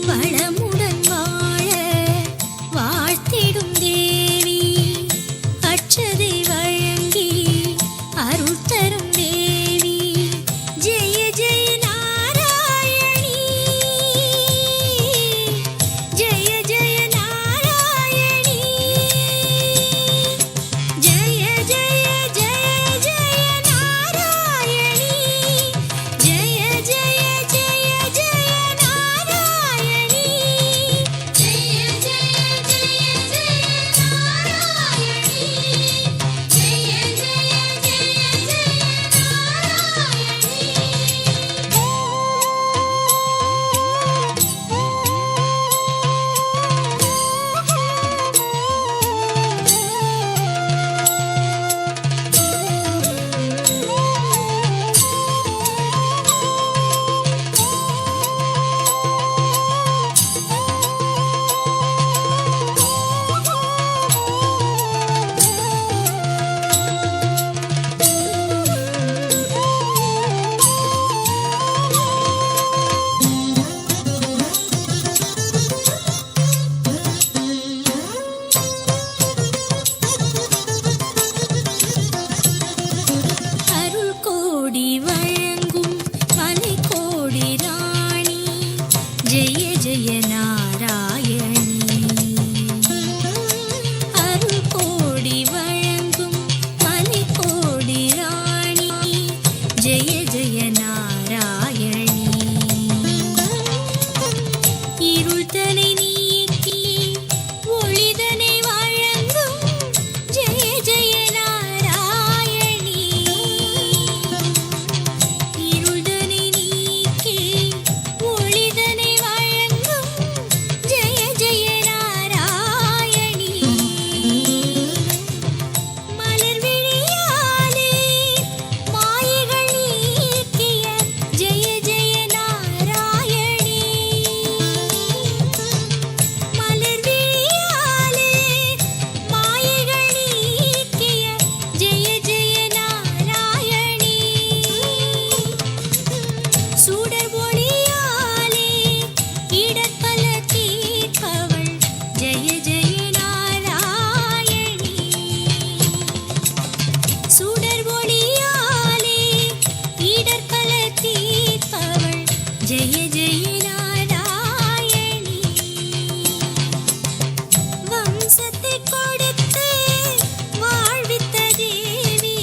வளமுடன் வாழ வாழ்த்திடும் தேவி, அட்சதை வழங்கி அருள் தரும் தேவி. ஜெய ஜெய நாராயணி, ஜெய ஜெய நாராயணி, ஜெய ஜெய ஜெய ஜெய நாராயணி, ஜெய ஜெய ஜெய ஜெய நாராயணி, ஜெய ஜெய ஜெய ஜெய நாராயணி, ஜெய ஜெய ஜெய ஜெய அருள் கோடி வழங்கும் மலை கோடி ராணி, ஜெய ஜெய நாராயணி. அருள் கோடி வழங்கும் மலை கோடி ராணி, ஜெய ஜெய நாராயணி. இருள் தனை நீக்கி ஒளிதனை வழங்கும் ஜெய ஜெய நாராயணி. இருள்தனை நீக்கி ஒளிதனை வழங்கும் ஜெய ஜெய நாராயணி. மலர் விழியாலே மாயைகள் நீக்கிய ஜெய ஜெய நாராயணி. மலர் விழியாலே மாயைகள் நீக்கிய ஜெய ஜெய நாராயணி. சுடர் ஒளியாலே இடர்பல தீர்ப்பவள் ஜெய ஜெய நாராயணி. சுடர் ஒளியாலே இடர்பல தீர்ப்பவள் ஜெய ஜெய நாராயணி. வம்சத்தை கொடுத்து வாழ்வித்த தேவி,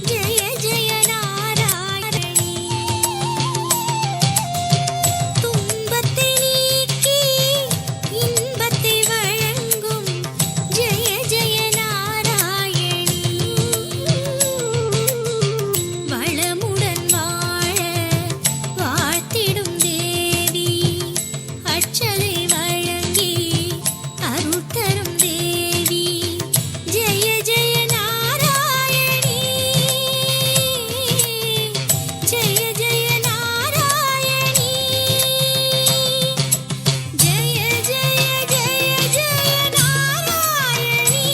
ஜெய ஜெய நாராயணி. துன்பத்தை நீக்கி இன்பத்தை வழங்கும் ஜெய ஜெய நாராயணி. வளமுடன் வாழ வாழ்த்திடும் தேவி, அட்சதை வழங்கி அருள் தரும் தேவி. ஜெய ஜெய நாராயணி, ஜெய ஜெய நாராயணி, ஜெய ஜெய ஜெய ஜெய நாராயணி,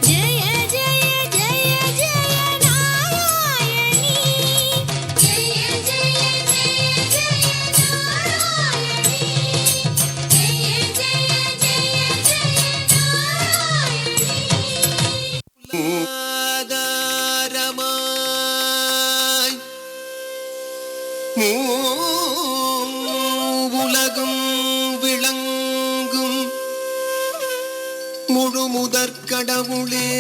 ஜெய ஜெய ஜெய ஜெய நாராயணி, ஜெய ஜெய ஜெய ஜெய நாராயணி, ஜெய ஜெய ஜெய ஜெய நாராயணி. ஆதாரமாய் உலகம் விளங்கும் முழு முதற் கடவுளே,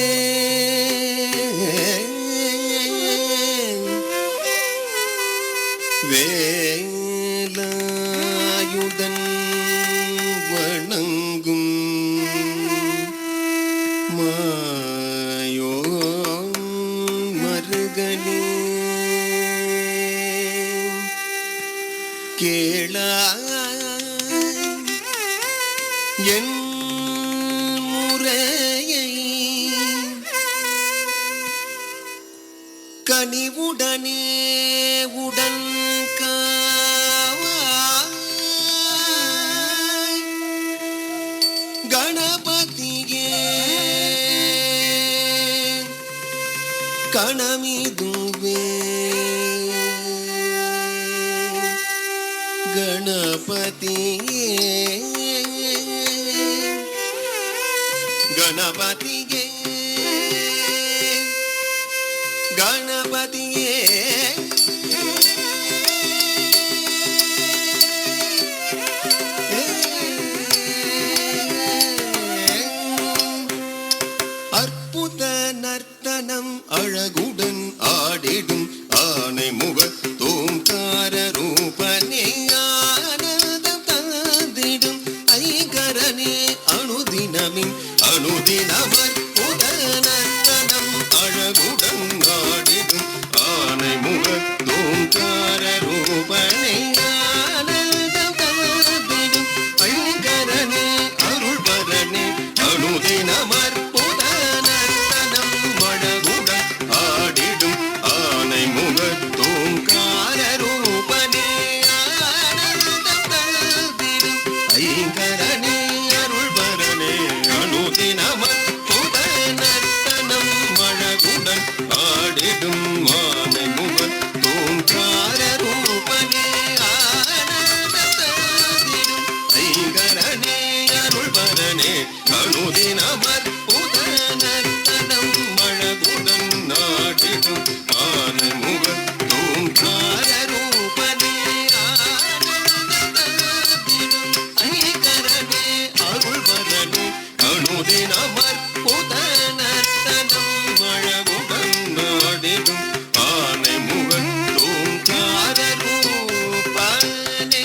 வேலாயுதன் வணங்கும் மாயோ மருகனே, கேளாய் என் முறையை கனிவுடனே உடன் காவாய். கணபதியே கணமிதுவே, கணபதியே கணபதியே கணபதியே அற்புத நர்த்தனம் அழகுடன் ஆடிடும் ஆனை முக தோங்கார ரூபனே ஆனந்தம் தந்திடும் ஐங்கரனே அனுதினமின் அனுதினமர் புதனந்தனம் அழகுடன் ஆடிடும் ஆனை முக தோங்கார ரூபனே ஆனந்தம் தந்திடும் ஐங்கரனே அருள்வரனே அனுதினமர் புதனந்தனம் அழகுடன் ஆடிடும் ஆனை முக தோங்கார ரூபனே ஆனந்தம் தந்திடும் ஐங்கரனே அருள்வரனே அனுதினமர் புதனந்தனம் அழகுடன் ஆடிடும் ஆனை முக தோங்கார ரூபனே ஆனந்தம் தந்திடும் ஐங்கரனே அருள்வரனே அனுதினமர் புதனந்தனம் அழகுடன் ஆடிடும் ஆனை முக தோங்கார ரூபனே ஆனந்தம் தந்திடும் ஐங்கரனே அருள்வரனே அனுதினமர் புதனந்தனம் அழகுடன் ஆடிடும் ஆனை முக தோங்கார ரூபனே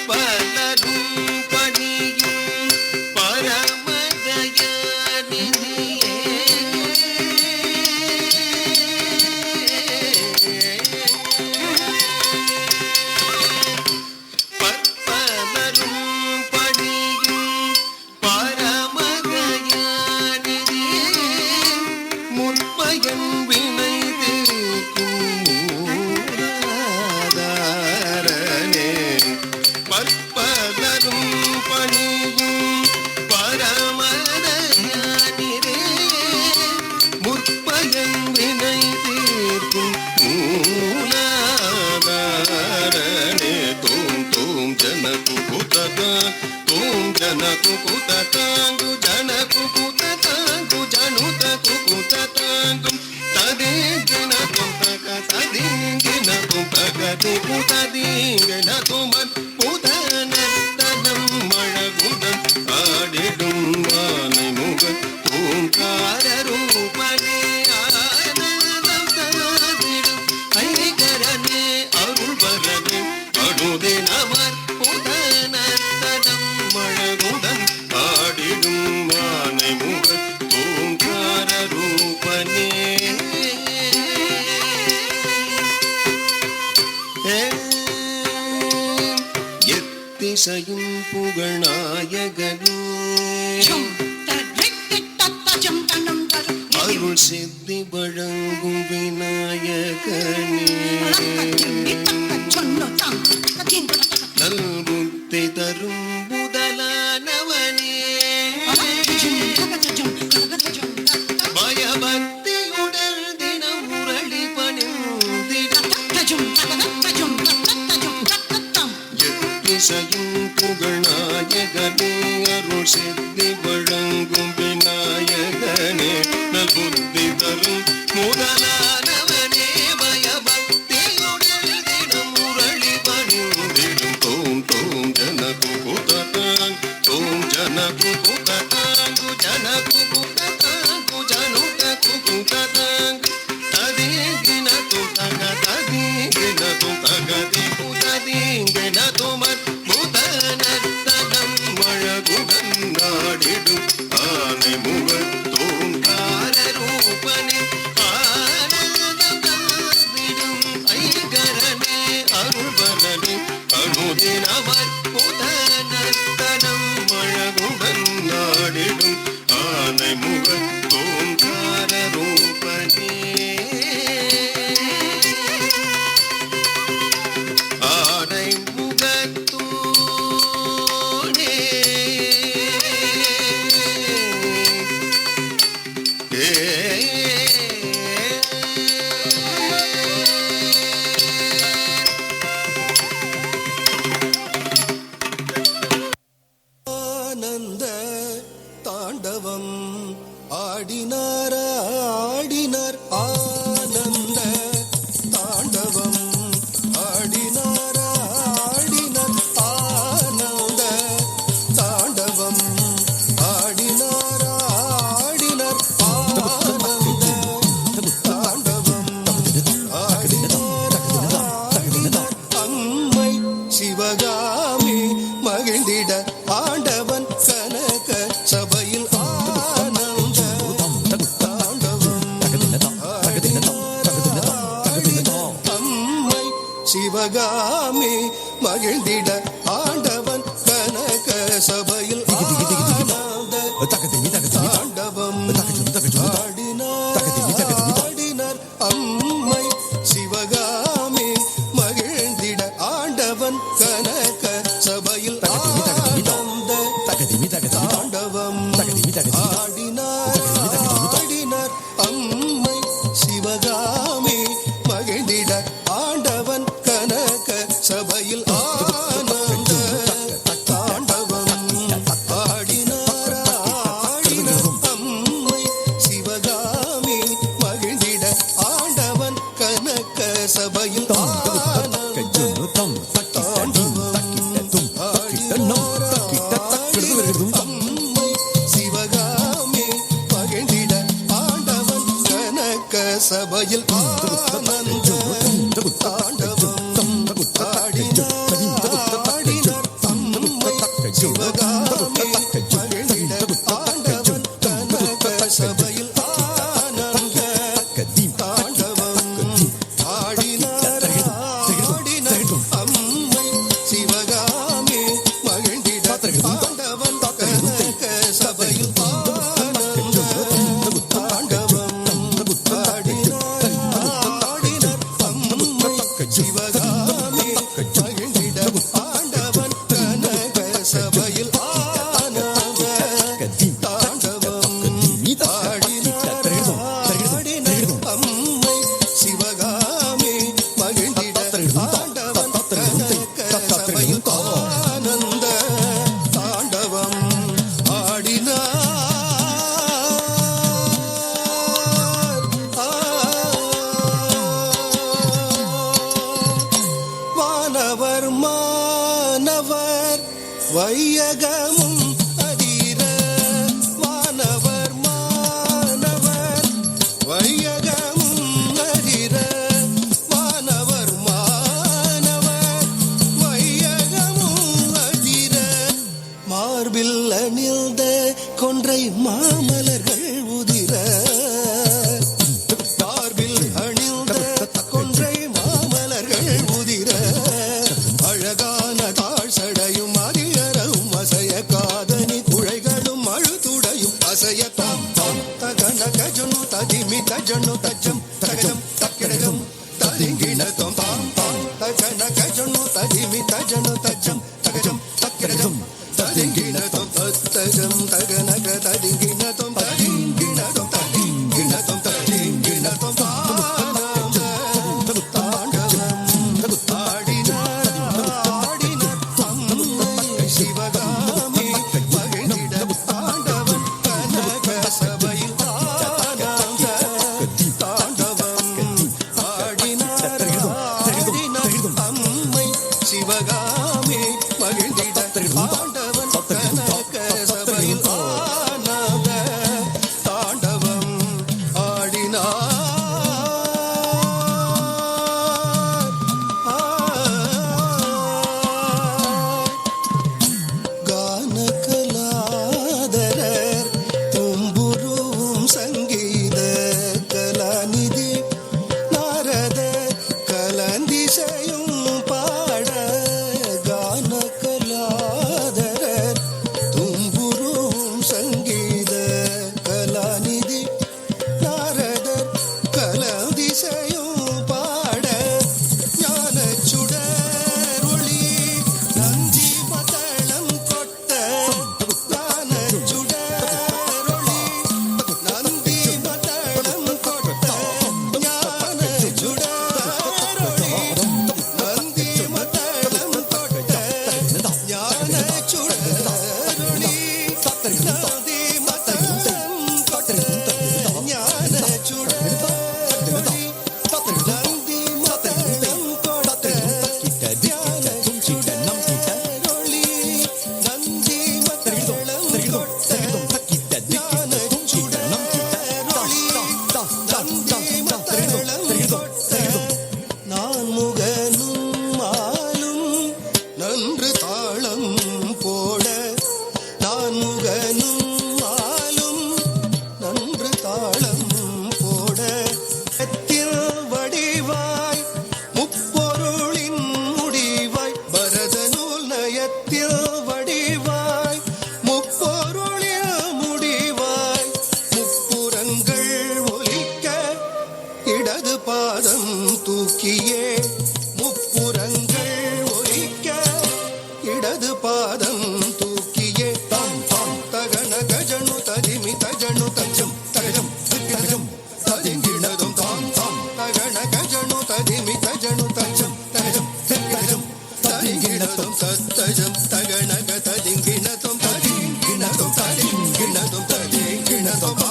பற்பலரும் பணியும் பரமதயாநிதியே பற்பலரும் பணியும் பரமதயாநிதியே முற்பயன் வினை தீர்க்கும் மூலாதாரனே பற்பலரும் பணியும் பரமதயாநிதியே முற்பயன் வினை தீர்க்கும் மூலாதாரனே தோம் தோம் ஜனகு குததா தோம் ஜனகு குததாங்கு ஜனகு குததாங்கு ஜனுத குததாங்கு ததேங்கின தும்பக ததேங்கின தும்பக குததீங்கின துமன் புதனந்தனம் அழகுடன் ஆடிடும் ஆனை முக ஓங்கார ரூபனே ஆனந்தம் தந்திடும் ஐங்கரனே அருள்வரனே அனுதினமர் புதனந்தனம் அழகுடன் ஆடிடும் ஆனை முக ஓங்கார ரூபனே எத்திசையும் புகழ்நாயகனே அருள் சித்தி வழங்கும் விநாயகனே நல்புத்தி தரும் முதலானவனே பயபக்தியுடல் தினம் முரளி பணிந்திடும் எத்திசையும் புகழ்நாயகனே அருள் சித்தி வழங்கும் விநாயகனே நல்புத்தி தரும் முதலானவனே பயபக்தியுடல் தினம் முரளி பணிந்திடும் தோம் தோம் ஜனகு குததாங் தோம் ஜனகு குததாங்கு ஜனகு குததாங்கு ஜனுத குததாங் ததீங்கின துதக ததீங்கின துதக தீங்குததீங்கின துமர் புதனந்தனம் அழகுடன் நாடிடும் ஆனை முக தோங்கார ரூபனே ஆனந்தம் தந்திடும் ஐங்கரனே அருள்வரனே அனுதினமர் புதனந்தனம் அழகுடன் நாடிடும் ஆனை ஆனந்த தாண்டவம் ஆடினார் ஆடினார் ஆனந்த தாண்டவம் ஆடினார் ஆடினார் ஆனந்த தாண்டவம் ஆடினார் ஆடினார் ஆனந்த தாண்டவம் ஆடினார் ஆடினார் அம்மை சிவகாமி மகிழ்ந்திட ஆண்டவன் கனக சபையில் ஆனந்த தாண்டவம் அம்மை சிவகாமி மகிழ்ந்திட ஆண்டவன் கனக சபையில் ஆனந்த தாண்டவம் ஆடினார் அம்மை சிவகாமி மகிழ்ந்திட ஆண்டவன் கனக சபையில் ஆனந்த தாண்டவம் ஆடினார் அம்மை சிவகாமி மகிழ்ந்திட ஆண்டவன் கனக சபையில் ஆனந்த தாண்டவம் ஆடினார் அம்மை சிவகாமி மகிழ்ந்திட ஆண்டவன் கனக சபையில் ஆனந்த அம்மை சிவகாமி மகிழ்ந்திட ஆண்டவன் கனக சபையில் ஆனந்த தாண்டவம் ஆடினார் அம்மை சிவகாமி மகிழ்ந்திட ஆண்டவன் கனக சபையில் ஆனந்த தாண்டவம் ஆடினார் அம்மை சிவகாமி மகிழ்ந்திட ஆண்டவன் கனக சபையில் ஆனந்த தாண்டவம் ஆடினார் அம்மை சிவகாமி மகிழ்ந்திட ஆண்டவன் கனக சபையில் ஆனந்த தாண்டவம் ஆடினார் அம்மை சிவகாமி மகிழ்ந்திட ஆண்டவன் கனக சபையில் ஆனந்த தாண்டவம் வானவர் மானவர் வையகமும் அதிர வானவர் மானவர் வையகமும் அதிர வானவர் மானவர் வையகமும் அதிர மார்பில் அணிந்த கொன்றை மாமலர்கள் உதிர மார்பில் அணிந்த கொன்றை மாமலர்கள் உதிர அழகான தாழ்சடையும் அதிகரவும் அசைய காதனி குழைகளும் அழுதுடையும் அசைய தாம் தாம் தகன கஜனு ததிமி தஜனு தஜம் தகஜம் தக்கிடகம் ததிங்கின தம் தாம் தாம் தகன கஜனு ததிமி தஜனு தஜம் தகஜம் தக்கிடகம் ததிங்கின தம் தத்தஜம் தகனக ததிங்கின தம் ததிங்கின தம் ததிங்கின தம் ததிங்கின தம் ஆனந்த தாண்டவம் ஆடினார் அம்மை சிவகாமி மகிழ்ந்திட ஆண்டவன் கனக சபையில் ஆனந்த தாண்டவம் ஆடினார் அம்மை சிவகாமி மகிழ்ந்திட ஆண்டவன் கனக சபையில் நதி மதம் கொட்ட ஞான சுடரொளி நந்தி மதம் கொட்ட ஞான சுடரொளி நந்தி மதம் கொட்ட ஞான சுடரொளி நந்தி மதம் கொட்ட நான் முகனும் ஆளும் நன்று தாளம் போட நான் முகனும் ஆளும் நன்று தாளம் போட எத்தில் வடிவாய் முப்பொருளின் முடிவாய் பரத நூல் நயத்தில் வடிவாய் முப்பொருளில் முடிவாய் முப்புறங்கள் ஒலிக்க இடது பாதம் தூக்கியே முப்புறங்கள் ஒலிக்க இடது பாதம் தூக்கியே தாம் தாம் தகன கஜனு ததிமி தஜனு தஜம் தஜம் தஜம் ததிங்கிணதும் தாம் தாம் தகன கஜனு ததிமி தஜனு தஜம் தஜம் தஜம் ததிங்கிணதும் தஜம் தகனக ததிங்கிணதும் ததிங்கிணதும் ததிங்கிணதும் ததிங்கிணதும்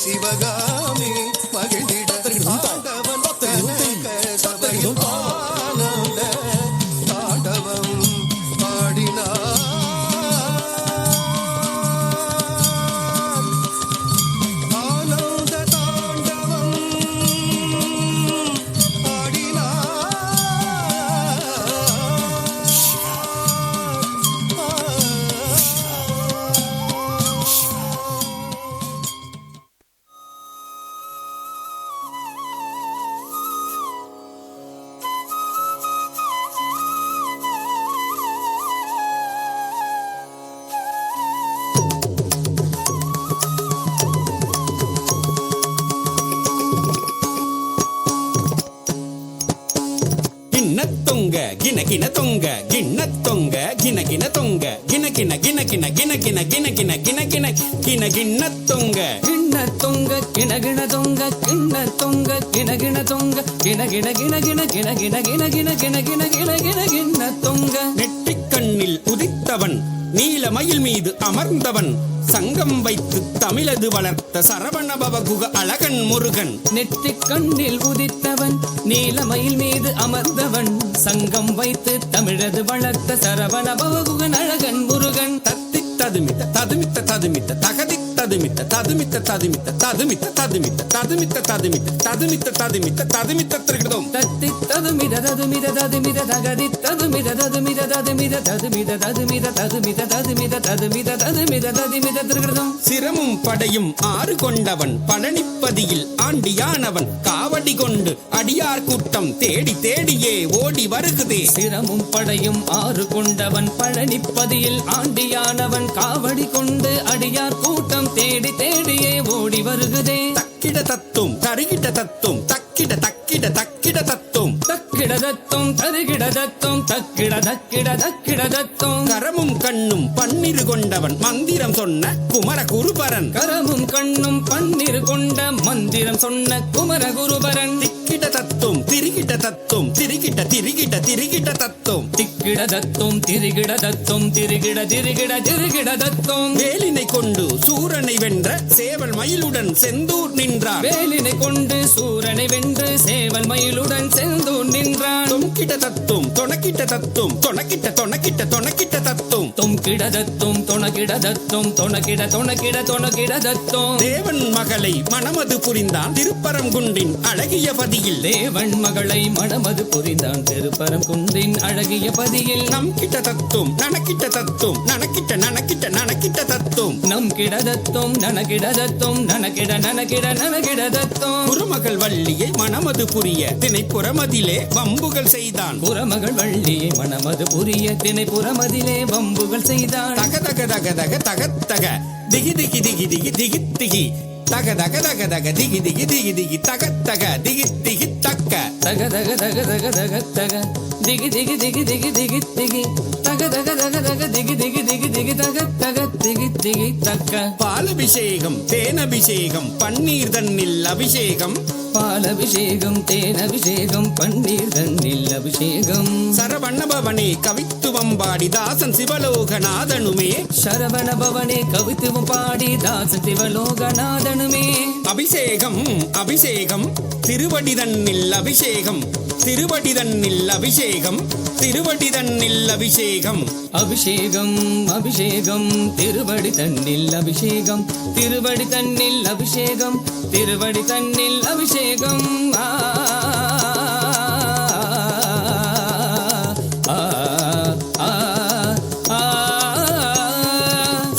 சிவகாமி மகிழ்ந்திட ஆண்டவன் தனக சபையில் ஆனந்த தாண்டவம் பாடினார் ஆனந்த தாண்டவம் கிண்ணத்தொங்க கின கின தொங்க கிண்ணத்தொங்க கின கின தொங்க கின கின கின கின கின கின கின கின கின கின கின கிண்ணத்தொங்க கிண்ணத்தொங்க கிணகிண தொங்க கிண்ணத்தொங்க கிணகிண தொங்க கிணகிண கிண கிண கிண கிண கிண கிண கிண கிண கிண கிண கிண்ணத்தொங்க நெற்றிக் கண்ணில் உதித்தவன் நீலமயில் மீது அமர்ந்தவன் சங்கம் வைத்து தமிழது வளர்த்த சரவணபவகுக அழகன் முருகன் நெற்றிக் கண்ணில் உதித்தவன் நீலமயில் மீது அமர்ந்தவன் சங்கம் வைத்து தமிழது வளர்த்த சரவண பவகுகன் அழகன் முருகன் தத்தி ததுமித்த ததுமித்த ததுமித்த தகதி ததுமித்த ததுமித்த ததுமித்த ததுமித்த ததுமித்த ததுமித்த ததுமித்த ததுமித்த ததுமித்த ததுமித்த திருகிடுதோம் தத்தி ததுமித ததுமித ததுமித தகதி ததுமித ததுமித ததுமித ததுமித ததுமித ததுமித ததுமித ததுமித ததுமித ததுமித திருகிடுதோம் சிரமும் படையும் ஆறு கொண்டவன் பழனிப்பதியில் ஆண்டியானவன் காவடி கொண்டு அடியார் கூட்டம் தேடி தேடியே ஓடி வருகுதே சிரமும் படையும் ஆறு கொண்டவன் பழனிப்பதியில் ஆண்டியானவன் காவடி கொண்டு அடியார் கூட்டம் தேடி தேடியே ஓடி வருகுதே தக்கிட தத்தும் தருகிட தத்தும் தக்கிட தக்கிட தக்கிட தத்தும் தக்கிட தத்தும் தருகிட தத்தும் தக்கிட தக்கிட தக்கிட தத்தும் கரமும் கண்ணும் பன்னிரு கொண்டவன் மந்திரம் சொன்ன குமர குருபரன் கரமும் கண்ணும் பன்னிரு கொண்ட மந்திரம் சொன்ன குமர குருபரன் திக்கிட தத்தும் திரிகிட தத்தும் திரிகிட திரிகிட திரிகிட தத்தும் திக்கிட தத்தும் திரிகிட தத்தும் திரிகிட திரிகிட திரிகிட தத்தும் வேலினை கொண்டு சூரனை வென்ற சேவல் மயிலுடன் செந்தூர் நின்றார் வேலினை கொண்டு சூரனை வென்று சேவல் மயிலுடன் செந்தூர் நின்றான் தொங்கிட தத்தும் தொணக்கிட்ட தத்தும் தொணக்கிட்ட தொணக்கிட்ட தொணக்கிட்ட தத்தும் தொங்கிட தத்தும் தொணகிட தத்தும் தொணகிட தொணகிட தொணகிட தத்தும் தேவன் மகளை மணமது புரிந்தான் திருப்பரங்குன்றின் அழகிய பதியில் தேவன் மகளை மணமது புரிந்தான் திருப்பரங்குன்றின் அழகிய பதியில் நம் கிட்ட தத்தும் நனக்கிட்ட தத்தும் நனக்கிட்ட நனக்கிட்ட நனக்கிட்ட தத்தும் நம் கிட தத்தும் நனகிட தத்தும் நனகிட நனகிட நனகிட தத்தும் குருமகள் வள்ளியை மணமது புரிய திணைப்புறமதிலே வம்புகள் செய்தான் புறமகள் வள்ளியை மணமது புரிய திணைப்புறமதிலே வம்புகள் செய்தான் தக தக தக தக தக தக திகி திகி திகி திகி திகி திகி தக தக தக தக திகி திகி திகி திகி தக தக திகி திகி தக்க தக தக தக தக தக தக திகி திகி திகி திகி திகி திகி தக தக தக தக திகி திகி திகி திகி தக தக திகி திகி தக்க. பாலபிஷேகம் தேனபிஷேகம் பன்னீர் தன்னில் அபிஷேகம் பாலபிஷேகம் தேனபிஷேகம் பன்னீர் தன்னில் அபிஷேகம். சரவண பவனே கவித்துவம் பாடி தாசன் சிவலோகநாதனுமே சரவண பவனே கவித்துவம் பாடி தாசன் சிவலோகநாதனுமே. அபிஷேகம் அபிஷேகம் திருவடி தன்னில் அபிஷேகம் திருவடி தன்னில் அபிஷேகம் திருவடி தன்னில் அபிஷேகம். அபிஷேகம் அபிஷேகம் திருவடி தன்னில் அபிஷேகம் திருவடி தன்னில் அபிஷேகம் திருவடி தன்னில் அபிஷேகம்.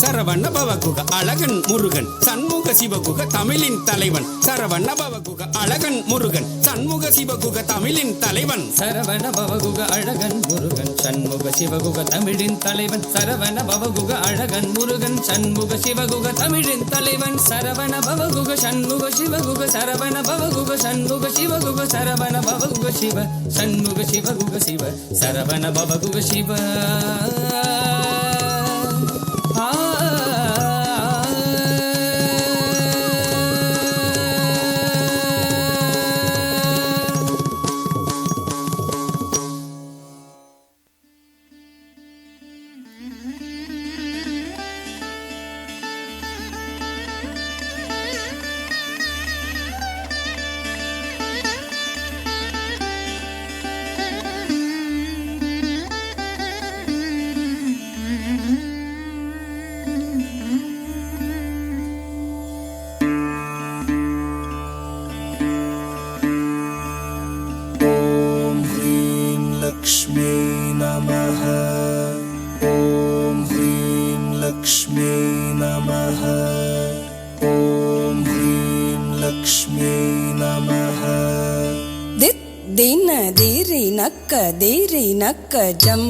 சரவண பவகுக அழகன் முருகன் சண்முக சிவகுக தமிழின் தலைவன். சரவண பவகுக அழகன் முருகன் சண்முக சிவகுக தமிழின் தலைவன். சரவண பவகுக அழகன் முருகன் சண்முக சிவகுக தமிழின் தலைவன். சரவண பவகுக அழகன் முருகன் சண்முக சிவகுக தமிழின் தலைவன். சரவண பவகுக சண்முக சிவகுக சரவண பவகுக சண்முக சிவகுக சரவண பவகுக சிவ சண்முக சிவகுக சிவ சரவண பவகுக சிவ. लक्ष्मी नमः ॐ ह्रीं लक्ष्मी नमः ॐ ह्रीं लक्ष्मी नमः ದಿತ್ ದಿನ ದೀರಿ ನಕ್ಕ ಜಂ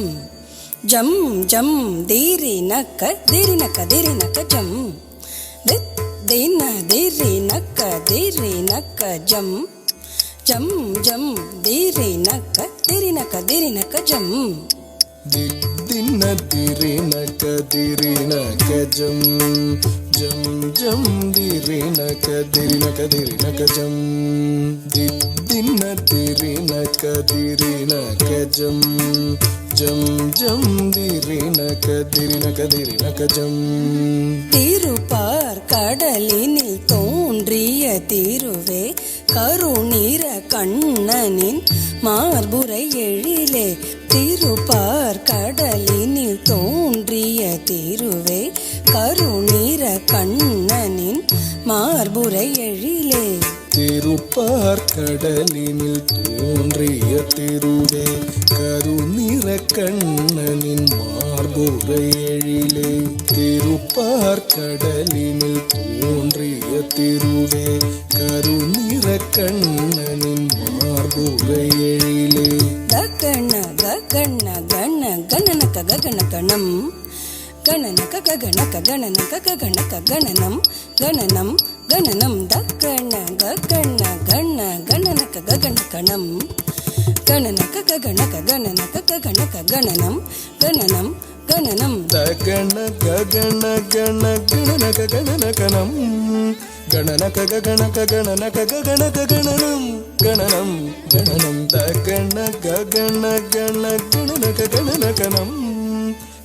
ಜಂ ಜಂ ದೀರಿ ನಕ್ಕ ಜಂ. ದಿತ್ ದಿನ ದೀರಿ ನಕ್ಕ ಜಂ ಜಂ ಜಂ ದೀರಿ ನಕ್ಕ ಜಂ. ದಿನ್ನ ದಿರಿನಕ ಜಂ ಜಂ ಜಂ ದಿರಿನಕ ಜಂ. ದಿನ್ನ ದಿರಿನಕ ಜಂ ಜಂ ಜಂ ದಿರಿನಕ ಜಂ. திருப்பார் கடலினில் தோன்றிய திருவே கருநீர கண்ணனின் மார்புரை எழிலே. திருப்பார் கடலினில் தோன்றிய திருவே கருநீர கண்ணனின் மார்புரை எழிலே. திருப்பார் கடலினில் தோன்றிய திருவே கருநிற கண்ணனின் மார்புரை எழிலே. திருப்பார் கடலினில் தோன்றிய திருவே கருநிற கண்ணனின் மார்புரை எழிலே. ககன ககன கண கணனக ககன கணம் கணனக ககனக கணனக ககனக கணனம் கணனம் கணனம். தக்கண ககன கண கணனக ககன கணம் கணனக ககனக கணனக ககனக கணனம் கணனம் கணனம். தகன ககன கண கணனக கணனகணம் கணனக ககனக கணனக ககனக கணனம் கணனம் கணனம். தகன ககன கண கணனக கணனகணம்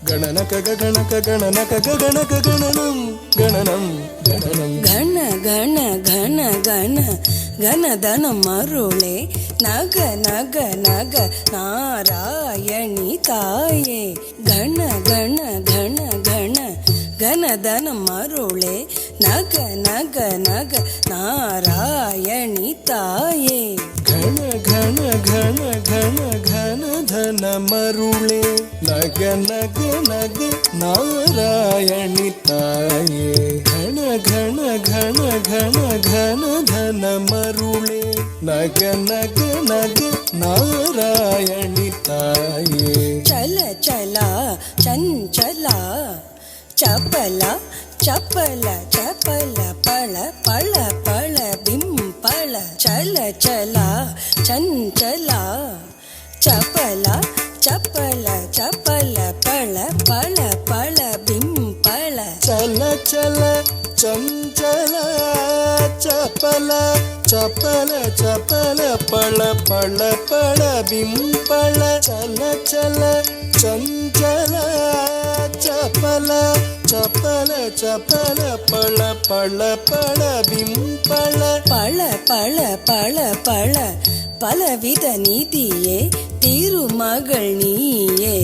கணனக ககனக கணனக ககனக கணனம் கணனம் கணனம். கண கண கண கண கணதனம் அருளே நக நக நக நாராயணி தாயே. கண கண கண கண கணதனம் அருளே நக நக நக நாராயணி தாயே. கண கண கண கண கண தன மருளே நக நக நக நாராயணி தாயே. கண கண கண கண கண தன மருளே நக நக நக நாராயணி தாயே. ಚಲ ಚಲ ಚಂಚಲ ಚಪಲ ಚಪಲ ಚಪಲ ಪಳ ಪಳ ಪಳ ಬಿಂಪಳ ಚಲ ಚಲ ಚಂಚಲ ಚಪಲ ಚಪಲ ಚಪಲ ಪಳ ಪಳ ಪಳ ಬಿಂಪಳ ಚಲ ಚಲ ಚಂಚಲ ಚಪಲ ಚಪಲ ಚಪಲ ಪಳ ಪಳ ಪಳ ಬಿಂಪಳ ಚಲ ಚಲ ಚಂಚಲ ಚಪಲ ಚಪಲ ಚಪಲ ಪಳ ಪಳ ಪಳ ಬಿಂಪಳ பழ பழ பழ பழ பலவித நீதியே திருமகள் நீயே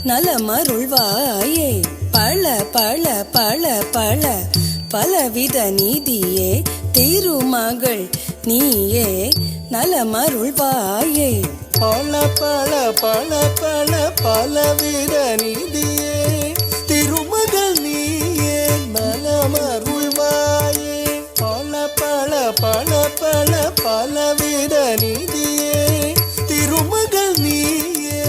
நலமருள்வாயே பழ பழ பழ பழ பலவித நீதியே திருமகள் நீயே நலமருள்வாயே பழ பழ பழ பழ பலவித நிதியே திருமகள் நீயே நலமருள்வாயே பழ பழ பழ பழ பலவித நிதியே திருமகள் நீயே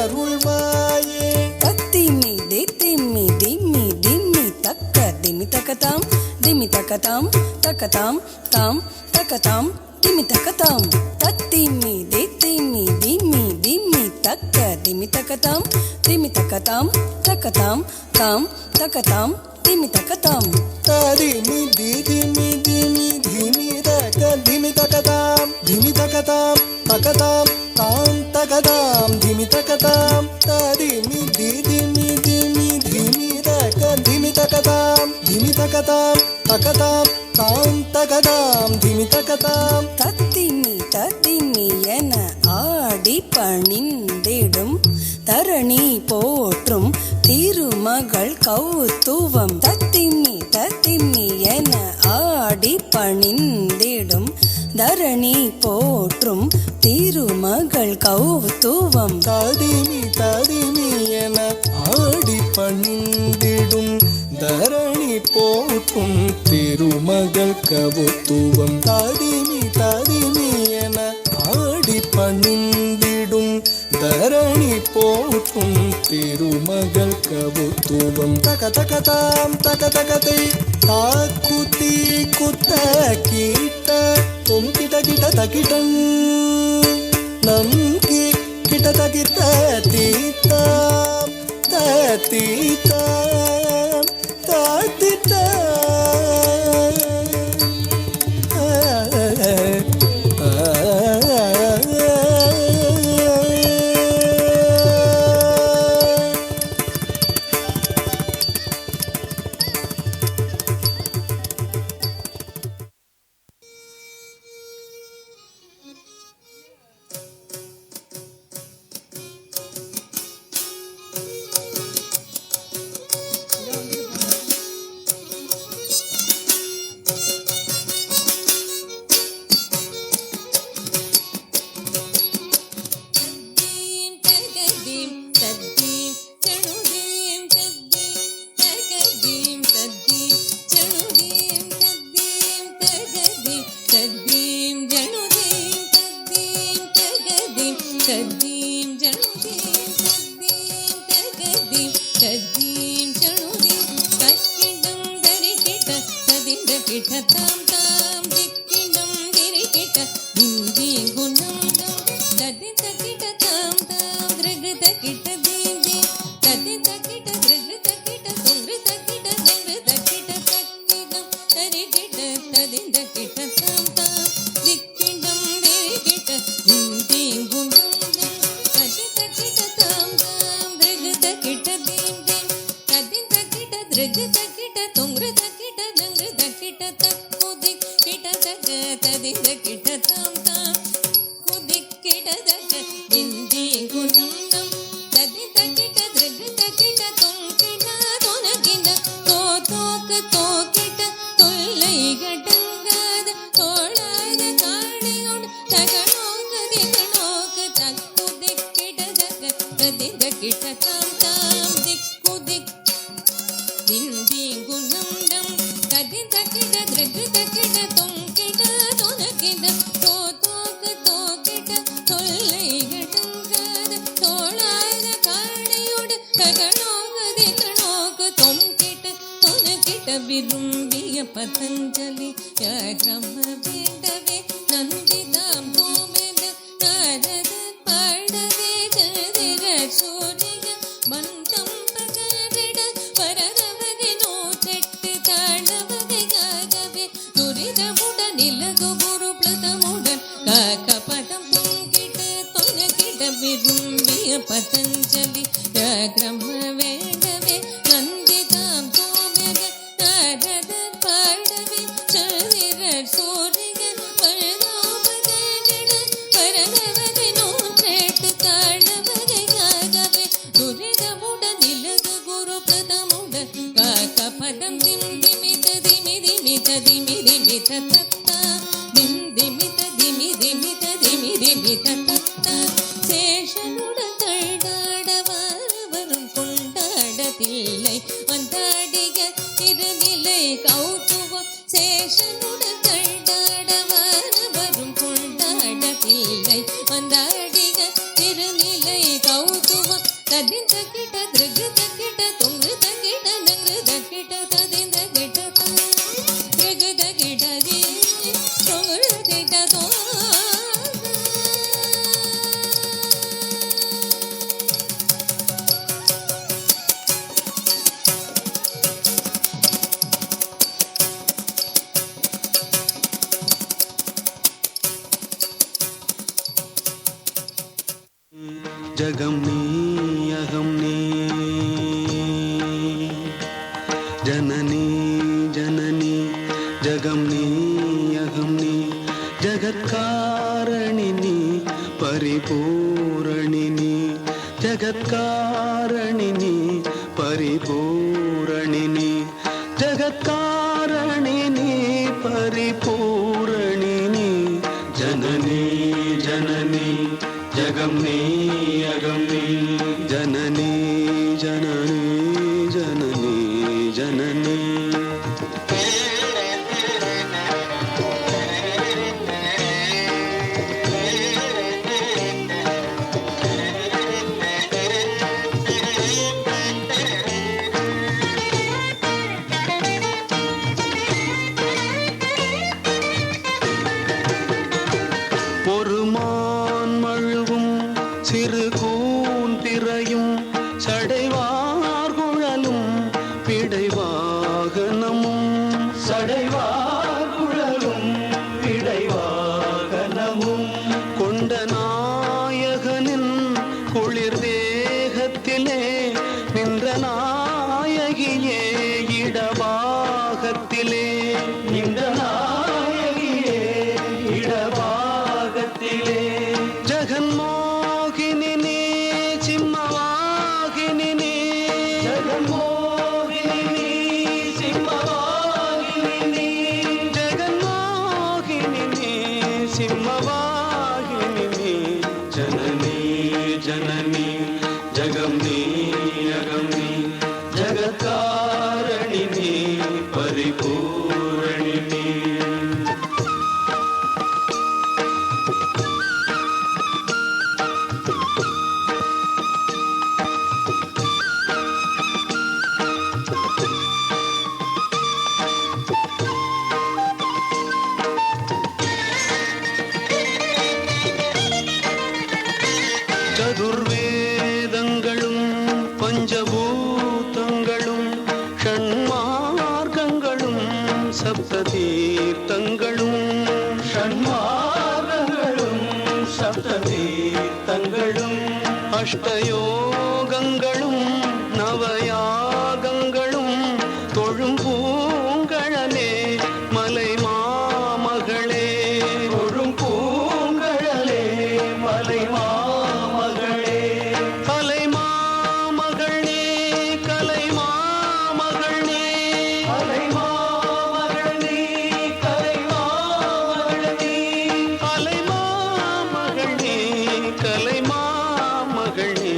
நலமருள்வாயே தத்திமி தித்திமி திம்மி திம்மி தக்க திமி தக்கதாம் திமி தக்கதாம் தக்கதாம் தாம் தக்கதாம் திமி தக்கதாம் தத்திமி தித்திமி திம்மி திம்மி தக்க திமி தக்கதாம் திமி தக்கதாம் தக்கதாம் தாம் தக்கதாம் திமி தக்கதாம் தரிமி திமி திமி திமி தக்க திமி தக்கதாம் திமி தக்கதாம் தக்கதாம் தாம் தக்கதாம் திமி தக்கதாம் தரிமி திமி திமி திமி தக்க திமி தக்கதாம் திமி தக்கதாம் தக்கதாம் தாம் தக்கதாம் திமி தக்கதாம் தத்திமி தத்திமி என ஆடி பணிந்திடும் தரணி போற்றும் திருமகள் கௌத்துவம் தத்திமி தத்திமி என ஆடி பணிந்திடும் தரணி போற்றும் திருமகள் கௌத்துவம் தரிமி தரிமி என ஆடி பணிந்திடும் தரணி போற்றும் திருமகள் கவுத்துவம் தரிமி தரிமி என ஆடி பணிந்திடும் தரணி போற்றும் திருமகள் கவுத்துவம் தக தகதாம் தக தகதை தாக்குத்தி குத்த கீட்ட தும் கிட்ட கிட்ட தகிட்டன் நம் கிட்ட தகிட்ட தீத்தாம் தீத்தாம் விரும்பிய பதஞ்சலி கிரம வேண்டவே நந்திதாம் கோமென நாரத பாடவே கதிர சூரிய மந்தம் பகரிட பரவகை நூற்றெட்டு தாழவகையாகவே துரிதமுடன் இலகு குரு பிளதமுடன் காக்க பதம் பொங்கிட்டு தொனகிட விரும்பிய பதஞ்சலி கிரம வேண்டவே நந்திதாம் கோமென நாரத பாடவே சதிர சூரிய பரவகை பரவகை நூற்றெட்டு தாழவகையாகவே துரிதமுடன் இலகு குரு பிரதமுடன் காக்க பதம் திமித திமி திமித திமி திமித தத்தா திமித திமி திமித திமி திமித தத்தா சேஷனுடன் தள்ளாட வரும் கொண்டாடத்தில்லை வந்தாடிய திருநிலை கௌதுவம் சேஷனுடன் தள்ளாட வரும் கொண்டாடத்தில்லை வந்தாடிய திருநிலை கௌதுவம் ததிந்த கிட்ட திருகுத கிட்ட தொங்குத கிட்ட நங்குத கிட்ட ததிந்த கிட்ட திருகுத கிட்ட தொங்குத கிட்ட தோ जगम नी अहम नी जननी जननी जगम नी अहम नी जगत्कारणिनी परिपूरणिनी जगत्कारणिनी परिपूरणिनी जगत्कारणिनी परिपूरणिनी जननी जननी जगम नी अगम नी जननी जननी जननी जननी பொறுமான் மழுவும் சிறு கூந்திரையும் சடைவார் குழலும் பிடைவாகனமும் சடைவார் குழலும் பிடைவாகனமும் கொண்ட நாயகனின் குளிர் தேகத்திலே நின்ற நாயகியே இடபாகத்திலே நின்ற நாயகியே இடபாகத்திலே ஜகன்மோகினி சிம்மவாகினி ஜகன்மோகினி சிம்மவாகினி ஜகன்மோகினி சிம்மவாகினி ஜனனி ஜனனி ஜகம் நீ அகம் நீ ஜகத்காரணினி பரிபூரணினி சதுர்வேதங்களும் பஞ்சபூதங்களும் ஷண்மார்க்கங்களும் சப்ததீர்த்தங்களும் ஷண்மார்க்கங்களும் சப்ததீர்த்தங்களும் அஷ்டயோகங்களும் நவயாகங்களும் தொழும் பூங்கழலே மலை மாமகளே தொழும் பூங்கழலே மலை மாமகளே கலை மாமகளே கலை மாமகளே கலை மாமகளே கலை மாமகளே கலை மாமகளே கலை மாமகளே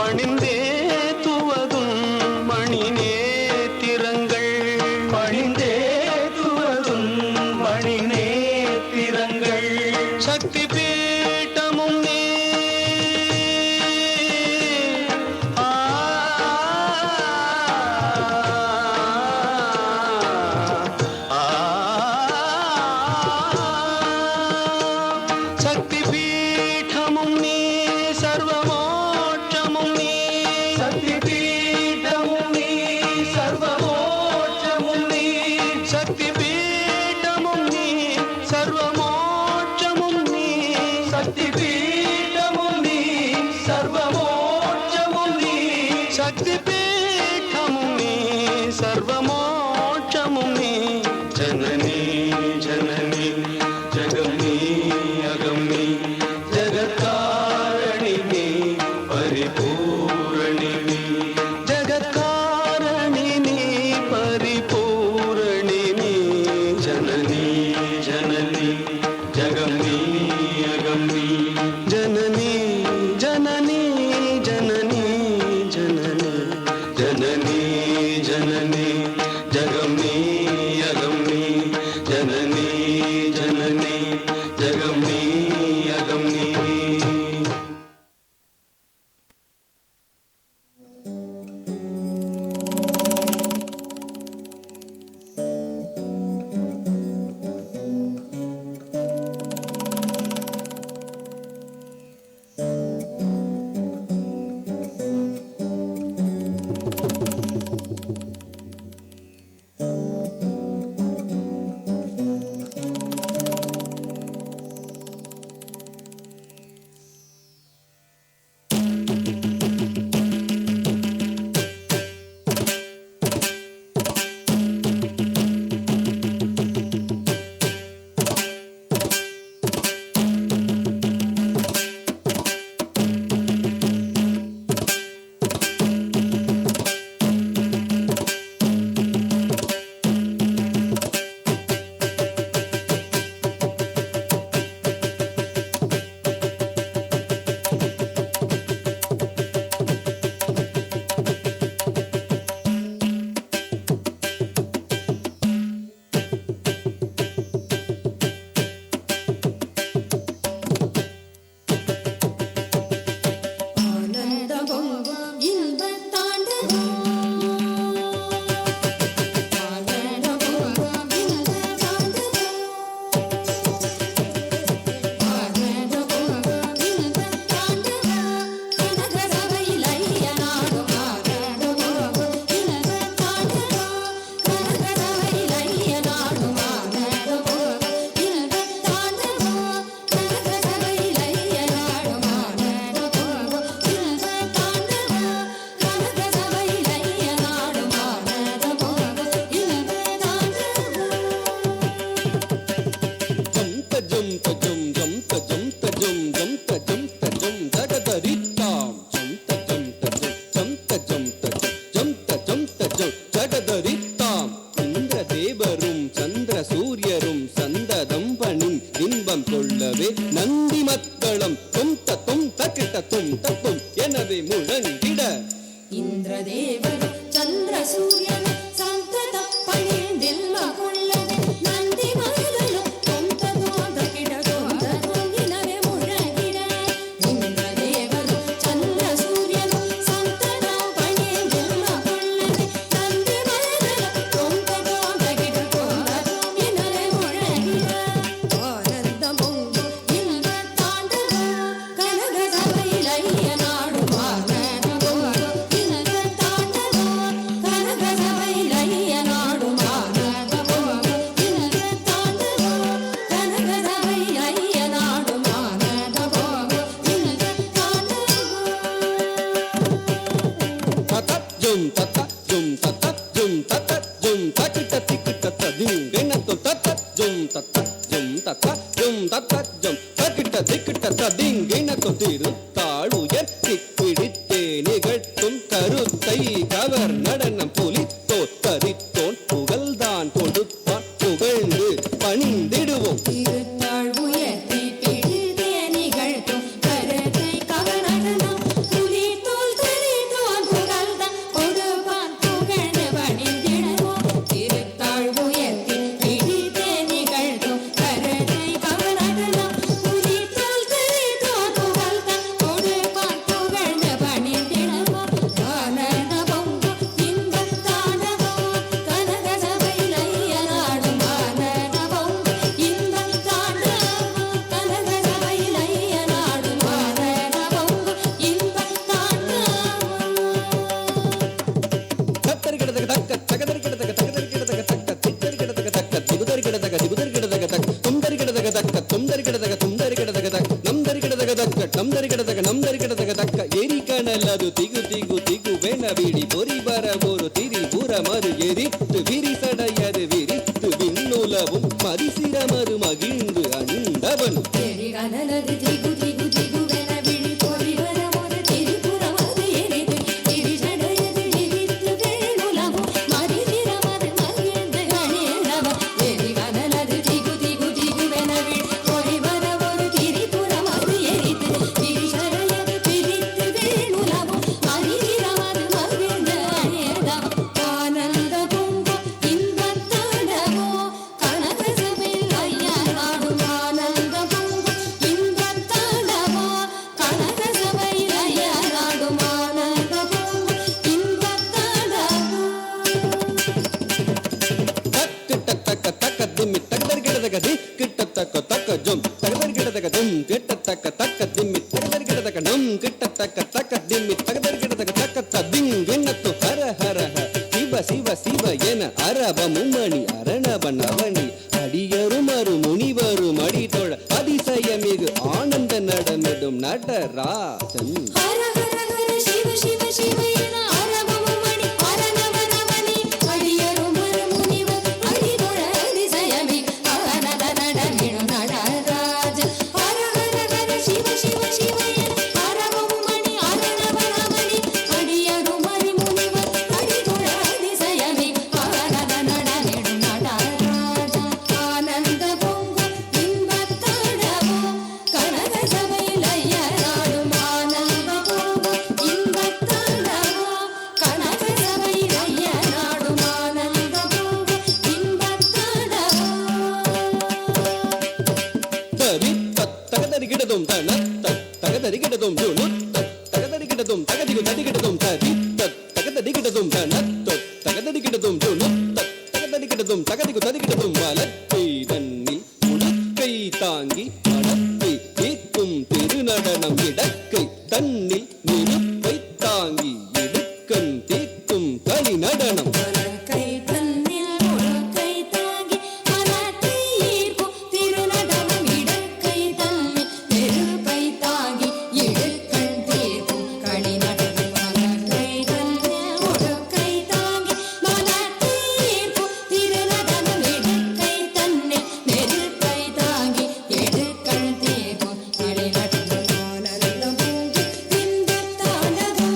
பணிந்தே துவதும் மணி நேத்திரங்கள் பணிந்தே துவதும் மணி நேத்திரங்கள் சக்தி பீட்டமும் நீ சக்தி பீட்டமும் நீ சர்வமோட்சமும் நீ சக்தி பீட்டமும் நீ சர்வமோட்சமும் நீ சக்தி பீட்டமும் நீ சர்வமோட்சமும் நீ சக்தி பீட்டமும் நீ சர்வமோட்சமும் நீ சக்தி பீட்டமும் நீ சர்வமோட்சமும் நீ ஜனனி ஜனனி ஜகமி அகமி ஜகத்காரணி நீ பரிபூரணி நீ ஜகத்காரணி நீ பரிபூரணி நீ ஜனனி ஜனனி ஜகமி அகமி ஜனனி ஜனனி ஜனனி ஜனனி ஜனனி ஜனனி ஜகமி அகமி ஜனனி ஜனனி ஜகமி அகமி இந்திரதேவர் சந்திர சூரியன் சந்தத பணிந்தில்ம கொள்ளவே நந்தி மருதலும் தொந்ததோத கிடதோத தொங்கினவே முழங்கிட இந்திரதேவர் சந்திர சூரியன் சந்தத பணிந்தில்ம கொள்ளவே நந்தி மருதலும் தொந்ததோத கிடதோத தொங்கினவே முழங்கிட ஆனந்த பொங்கு இன்ப தாண்டவ கனக சபையில் ஐயனாடும் நிகழ்த்தும் கருத்தை கவர் நடனம் புலித்தோ தரித்தோன் புகழ்தான் கொடுப்பான் புகழ்ந்து பணிந்திடுவோம் திருத்தாழ்வுயர்த்தி பிடித்தே நிகழ்த்தும் கருத்தை கவர் நடனம் புலித்தோல் நல்லது திகு திகு திகுவென விழி பொறிபர ஒரு திரிபுரமது எரித்து விரிசடையது விரித்து விண்ணுலவும் மதிசிரமது மகிழ்ந்து அணிந்தவன் எரிகனலது திகு திகு திகுவென விழி பொறிவர ஒரு திரிபுரமது எரித்து விரிசடையது விரித்து விண்ணுலவும் மதிசிரமது மகிழ்ந்து அணிந்தவன் எரிகனலது திகு திகு திகுவென விழி பொறிவர ஒரு திரிபுரமது எரித்து விரிசடையது விரித்து விண்ணுலவும் மதிசிரமது மகிழ்ந்து அணிந்தவன் ஆனந்த பொங்கு இன்பத்தாடவோ கனக சபையில் ஐயா நாடும் ஆனந்த பொங்கு இன்பத்தாடவோ கனக சபையில் ஐயா நாடும் ஆனந்த பொங்கு இன்பத்தாடவோ கிட்டத்தக்க தக்க திம்மி தகதர் கிடதக தி கிட்டத்தக்க தக்க ஜும் தகதர் கிடதக தும் கிட்டத்தக்க தக்க திம்மி தகதர் கிடதக நும் கிட்டத்தக்க தக்க திம்மி தகதர் கிடதக தக்க ததிங் எண்ணத்து ஹர ஹர ஹ சிவ சிவ சிவ என அரப மும்மணி அரணபன் அவனி அடியரும் அரு முனிவரும் அடிதொழ அதிசயமிகு ஆனந்த நடமிடும் நடராஜன் ஹர ஹர ஹர சிவ சிவ சிவ என அரவமுமணி அரணவனவனி அடியரும் மறுமுனிவர் அடிதொழ அதிசயமி அவனத நடமிடும் நடராஜ ஹர ஹர ஹர சிவ சிவ சிவ என அரவமுமணி அரணவனவனி அடியரும் மறுமுனிவர் அடிதொழ அதிசயமி அவனத நடமிடும் நடராஜ ஆனந்த பொங்கு இன்பத்தாடவோ கனக சபையில் ஐயா நாடும் ஆனந்த பொங்கு இன்பத்தாடவோ கனக சபையில் ஐயா நாடும் ஆனந்த பொங்கு இன்பத்தாடவோ தகதரி கிடதும் தன தகதரி கிடதும் ஜுனு தகதரி கிடதும் தகதிகு தடி கிடதும் ததி தகதரி கிடதும் தன தகதரி கிடதும் ஜுனு தகதரி கிடதும் தகதிகு தடி கிடதும் வலக்கை தன்னில் உடுக்கை தாங்கி மடப்பை தீர்க்கும் திருநடனம் இடக்கை தன்னில் நிறுப்பை தாங்கி இடுக்கன் தீர்க்கும் களி நடனம் கை தன்னில் உடுக்கை தாங்கி மனத்தை ஈர்க்கும் திருநடனம் இடக்கை தன்னில் நெருப்பை தாங்கி இடுக்கண் தீர்க்கும் களி நடனம் கை தன்னில் உடுக்கை தாங்கி மனத்தை ஈர்க்கும் திருநடனம் இடக்கை தன்னில் நெருப்பை தாங்கி இடுக்கண் தீர்க்கும் களி நடனம் ஆனந்தம் பொங்கி இன்பத்தாடவோ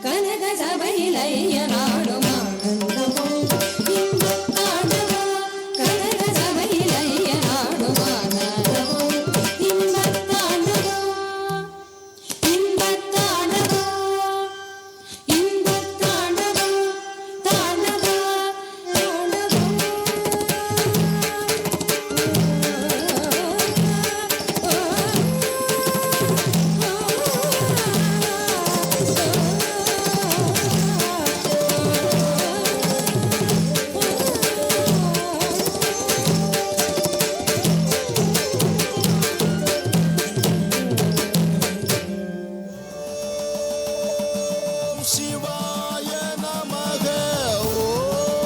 கனக சபையில் ஐயா நாடும் ஆனந்தம் பொங்கு இன்பத்தாடவோ கனக சபையில் ஐயா நாடும் ஆனந்தம் பொங்கு இன்பத்தாடவோ இன்பத்தாடவோ இன்பத்தாடவோ தாண்டவோ சிவாய நமக ஓம்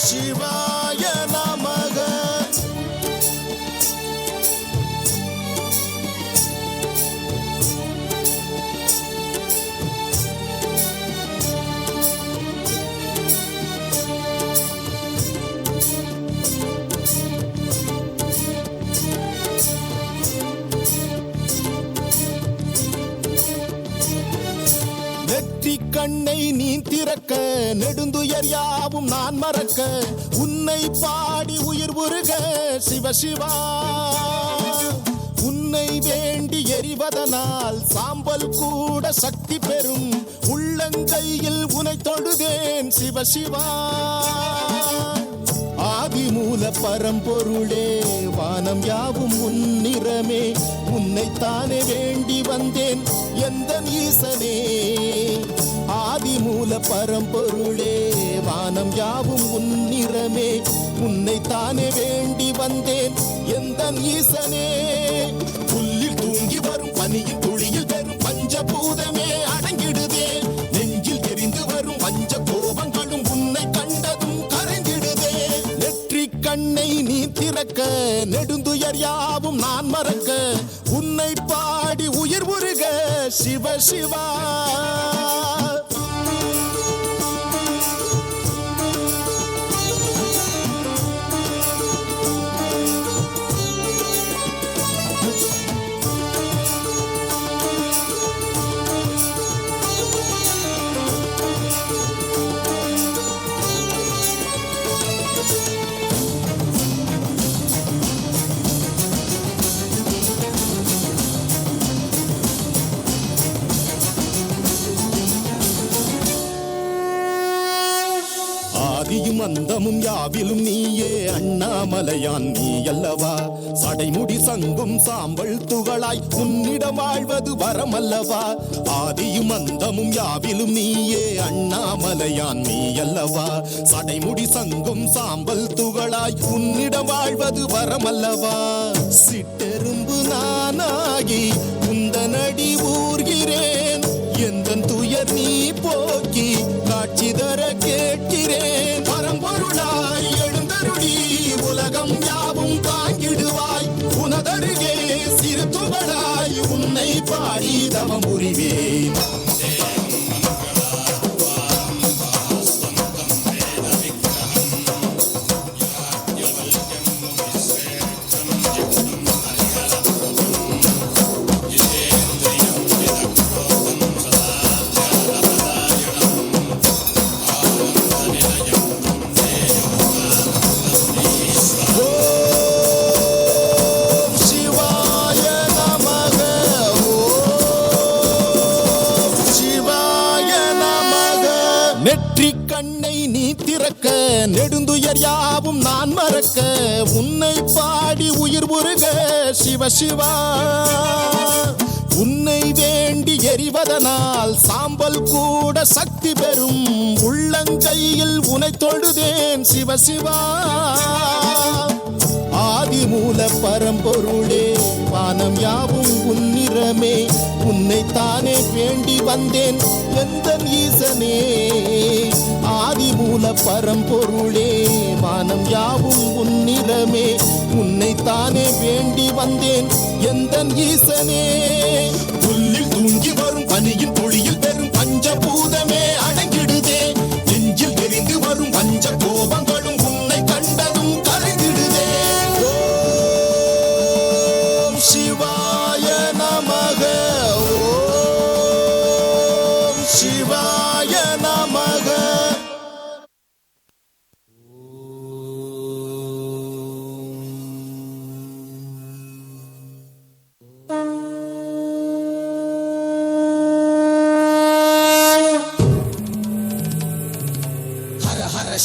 சிவாய நமக நெற்றிக் கண்ணை நீ திறக்க நெடுந்துயர் யாவும் நான் மறக்க உன்னை பாடி உயிர் உருக சிவ சிவா உன்னை வேண்டி எரிவதனால் சாம்பல் கூட சக்தி பெறும் உள்ளங்கையில் உனை தொழுதேன் சிவ சிவா ஆதிமூல பரம்பொருளே வானம் யாவும் உன்னிறமே உன்னைத்தானே வேண்டி வந்தேன் எந்த ஈசனே ஆதிமூல பரம்பொருளே வானம் யாவும் உன்னிறமே உன்னைத்தானே வேண்டி வந்தேன் எந்த ஈசனே புல்லில் தூங்கி வரும் பனியில் துளியில் பெறும் பஞ்சபூதமே அடங்கிடுதே நெஞ்சில் எரிந்து வரும் பஞ்ச கோபங்களும் உன்னை கண்டதும் கரைந்திடுதே நெற்றிக் கண்ணை நீ திறக்க நெடுந்துயர் யாவும் நான் மறக்க உன்னை பாடி உயிர் உருக சிவ சிவா. ஆதியும் அந்தமும் யாவிலும் நீயே அண்ணாமலையான் நீ அல்லவா. சடைமுடி சங்கும் சாம்பல் துகளாய் உன்னிடம் வாழ்வது வரமல்லவா. ஆதியும் அந்தமும் யாவிலும் நீயே அண்ணாமலையான் நீ அல்லவா. சடைமுடி சங்கும் சாம்பல் துகளாய் உன்னிடம் வாழ்வது வரமல்லவா. சிட்டெரும்பு நானாகி உந்தனடி ஊர்கிறேன். எந்தன் துயர் நீ போக்கி காட்சி தர கேட்கிறேன். பரம்பொருளாய் எழுந்தருளி உலகம் யாவும் தாங்கிடுவாய். உனதருகே சிறு துகளாய் உன்னை பாடி தவம் புரிவேன். நெற்றி கண்ணை நீ திறக்க நெடுந்துயர் யாவும் நான் மறக்க. உன்னை பாடி உயிர் உருக சிவ சிவா. உன்னை வேண்டி எரிவதனால் சாம்பல் கூட சக்தி பெறும். உள்ளங்கையில் உனை தொழுதேன் சிவ சிவா. ஆதிமூல பரம்பொருளே வானம் யாவும் உன்னிறமே. உன்னைத்தானே வேண்டி வந்தேன் எந்தன் ஈசனே. ஆதிமூல பரம்பொருளே வானம் யாவும் உன்னிறமே. உன்னைத்தானே வேண்டி வந்தேன் எந்தன் ஈசனே. புல்லில் தூங்கி வரும் பனியின் பொழியில் பெரும் பஞ்சபூதமே அடங்கிடுதே. நெஞ்சில் எரிந்து வரும் பஞ்ச கோபங்களும் உன்னை கண்டதும் கரைந்திடுதே. ஓம் சிவாய நமக. ஓம் சிவாய நமக.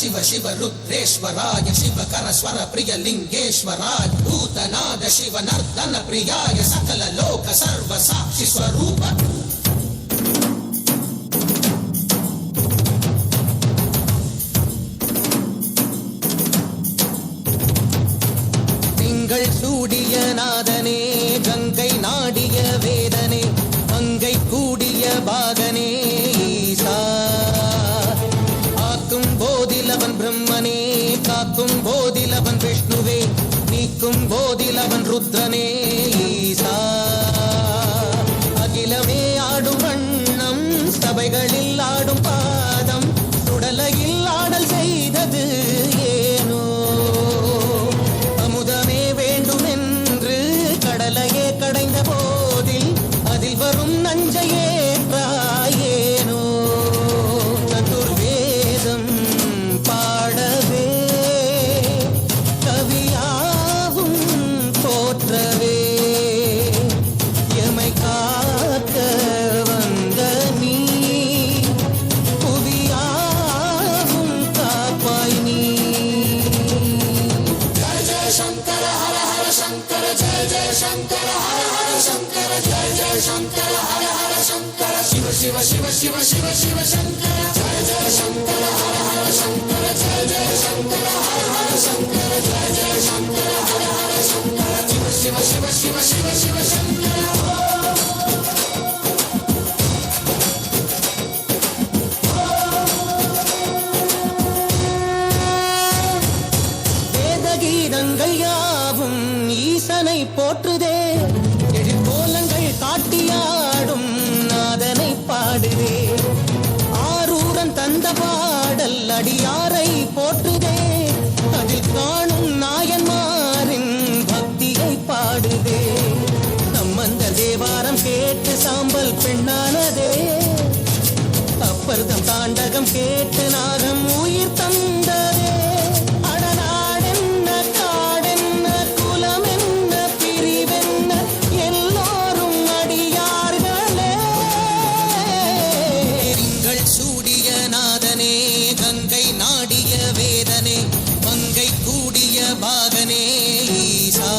शिव शिव रुद्रेश्वराय शिवकर स्वर प्रिय लिंगेश्वराय भूतनाद शिव नर्दन प्रियाय सकल लोक सर्व साक्षि स्वरूप. திங்கள் சூடிய நாதனே கங்கை நாடிய வேதனே மங்கை கூடிய பாகனே ஈசா. போதிலவன் பிரம்மனே காக்கும் போதிலவன் விஷ்ணுவே நீக்கும் போதிலவன் ருத்ரனே ஈசா. அகிலமே ஆடும் வண்ணம் சபைகளில் ஆடும் பாதம் சுடலையில் ஆடல் செய்தது ஏனோ. அமுதமே வேண்டும் என்று கடலையே கடைந்த போதில் அதில் வரும் நஞ்சையே ஏனோ. சதுர்வேதம் பாடவே கவியாவும் போற்றவே எமை காக்க வந்த நீ புவியாவும் காப்பாய் நீ. ஜெய ஜெய சங்கர ஹர ஹர சங்கர ஜெய ஜெய சங்கர ஹர ஹர சங்கர ஜெய ஜெய சங்கர ஹர ஹர சங்கர சிவ சிவ சிவ சிவ சிவ சிவ சங்கர ஜெய ஜெய சங்கர ஹர ஹர சங்கர ஜெய ஜெய சங்கர ஹர ஹர சங்கர ஜெய ஜெய சங்கர ஹர ஹர சங்கர சிவ சிவ சிவ சிவ சிவ சிவ சங்கர. வேதகீதங்கள் யாவும் ஈசனை போற்றுதே. எழிற்கோலங்கள் காட்டியா பாடுதே. ஆரூரன் தந்த பாடல் அடியாரை போற்றுதே. அதில் காணும் நாயன்மாரின் பக்தியை பாடுதே. நம்மந்த தேவாரம் கேட்டு சாம்பல் பெண்ணானதே. அப்பர்தம் தாண்டகம் கேட்டு நாகம் உயிர் தந்ததே. அடநாடென்ன காடென்ன குலமென்ன பிரிவென்ன எல்லோரும் அடியார்களே. திங்கள் சூடிய நாதனே கங்கை நாடிய வேதனே மங்கை கூடிய பாகனே ஈசா.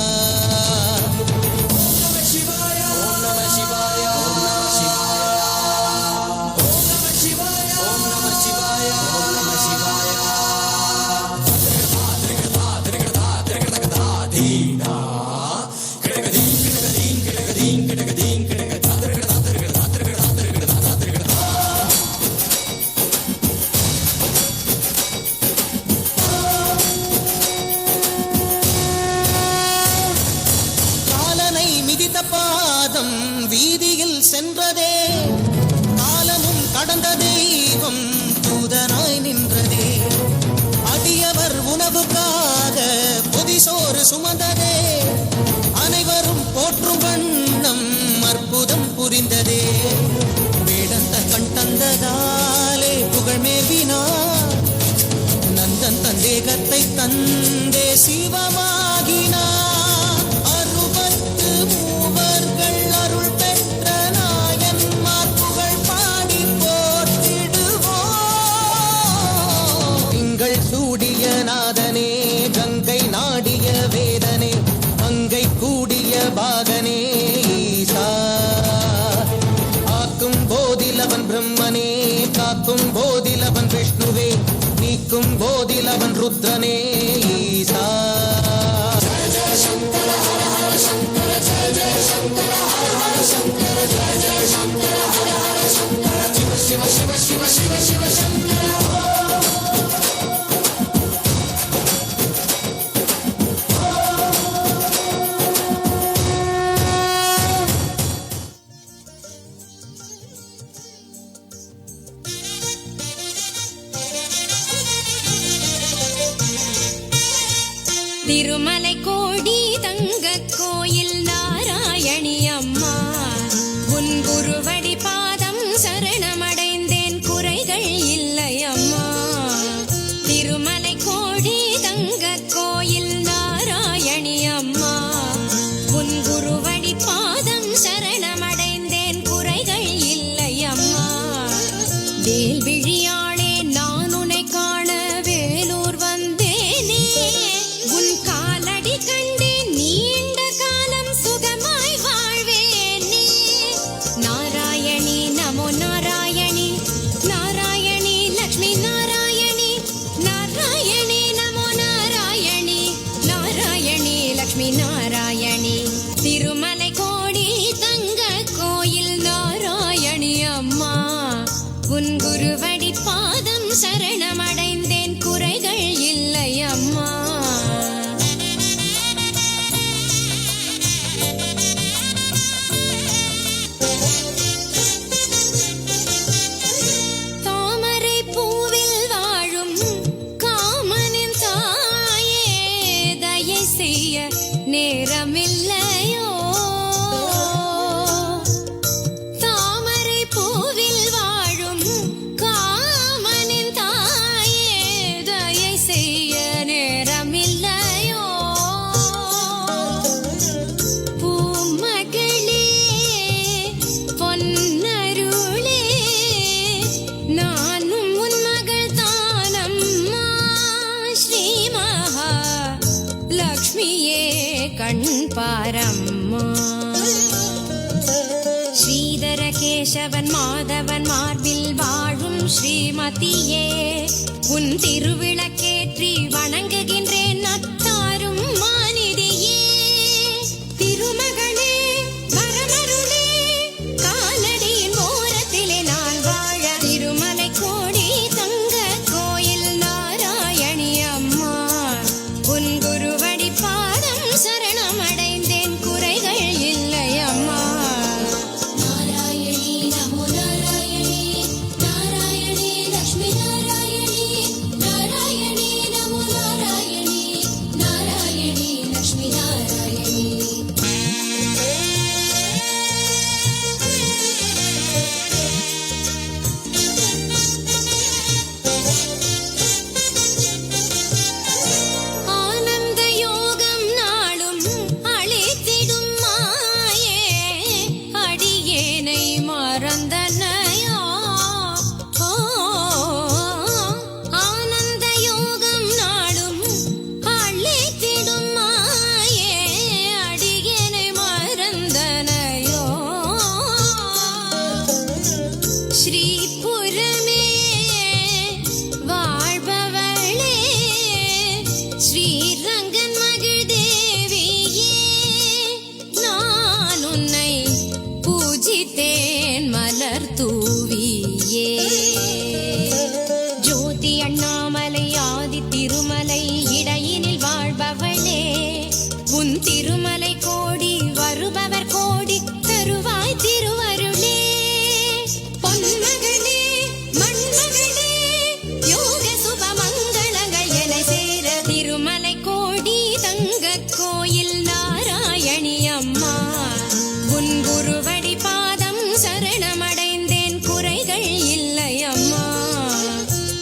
காலனை மிதித்த பாதம் வீதியில் சென்றதே. காலமும் கடந்த தெய்வம் தூதனாய் நின்றதே. அடியவர் உணவுக்காக பொதிசோறு சுமந்ததே. அனைவரும் போற்றும் வண்ணம் அற்புதம் புரிந்ததே. வேடந்த கண் தந்ததாலே புகழ் மேவினார். நந்தன் தந்தேகத்தை தந்தே சிவமாகினார். 63 அருள் பெற்ற நாயன்மார் புகழ் பாடி போற்றிடுவோம். திங்கள் சூடிய நாதனே கங்கை நாடிய வேதனே மங்கை கூடிய பாகனே ஈசா. ஆக்கும் போதிலவன் பிரம்மனே காக்கும் போதிலவன் விஷ்ணுவே நீக்கும் போதிலவன் ருத்ரனே ஈசா. திருமலை கோடி தங்க கோயில் நாராயணி அம்மா உன் குருவடி பாதம் சரணமடைந்தேன் குறைகள் இல்லை அம்மா. திருமலை கோடி தங்க கோயில் நாராயணி அம்மா உன் குருவடி பாதம் சரணமடைந்தேன் குறைகள் இல்லை அம்மா. வேல்விழியாளே நான் உன்னை காண வேலூர் வந்தேனே. உன் காலடி கண்டேன் நீண்ட காலம் சுகமாய் வாழ்வேனே. நாராயணி நமோ நாராயணி நாராயணி லக்ஷ்மி நாராயணி நாராயணி நமோ நாராயணி நாராயணி லக்ஷ்மி நாராயணி. திருமலை கோடி தங்க கோயில் நாராயணி அம்மா உன் குருவடி பாதம் சரணமடைந்தேன் குறைகள் இல்லை அம்மா. தாமரை பூவில் வாழும் காமனின் தாயே தயை செய்ய நேரமில்லையோ. தாமரை பூவில் வாழும் காமனின் தாயே தயை செய்ய நேரமில்லையோ. பூமகளே பொன்னருளே நானும் உன் மகள் தானம்மா. ஸ்ரீ மகா லக்ஷ்மியே கண் பாரம்மா. ஸ்ரீதர கேசவன் மாதவன் மார்பில் வாழும் ஸ்ரீமதியே உன் திருவிளக்கேற்றி வணங்குகின்றேன் அத்தாரும் மாநிதியே. திருமகளே வரமருளே காலடியின் ஓரத்திலே நான் வாழ. திருமலை கோடி தங்க கோயில் நாராயணி அம்மா உன் குருவடி பாதம் சரணமடைந்தேன் குறைகள் இல்லை அம்மா. நாராயணி நமோ நாராயணி ஸ்ரீபுரமே வாழ்பவளே ஸ்ரீரங்கன் மகள் தேவியே நான் உன்னை பூஜித்தேன் மலர் தூவியே ஜோதி அண்ணாமலை ஆதி திருமலை இடையினில் வாழ்பவளே உன் திருமலை கோடி வருபவர் கோடி தருவாய் திருவருளே பொன்மகளே மண்மகளே யோக சுப மங்களங்கள் என சேர திருமலை கோடி தங்க கோயில் நாராயணி அம்மா உன் குருவடி பாதம் சரணமடைந்தேன் குறைகள் இல்லை அம்மா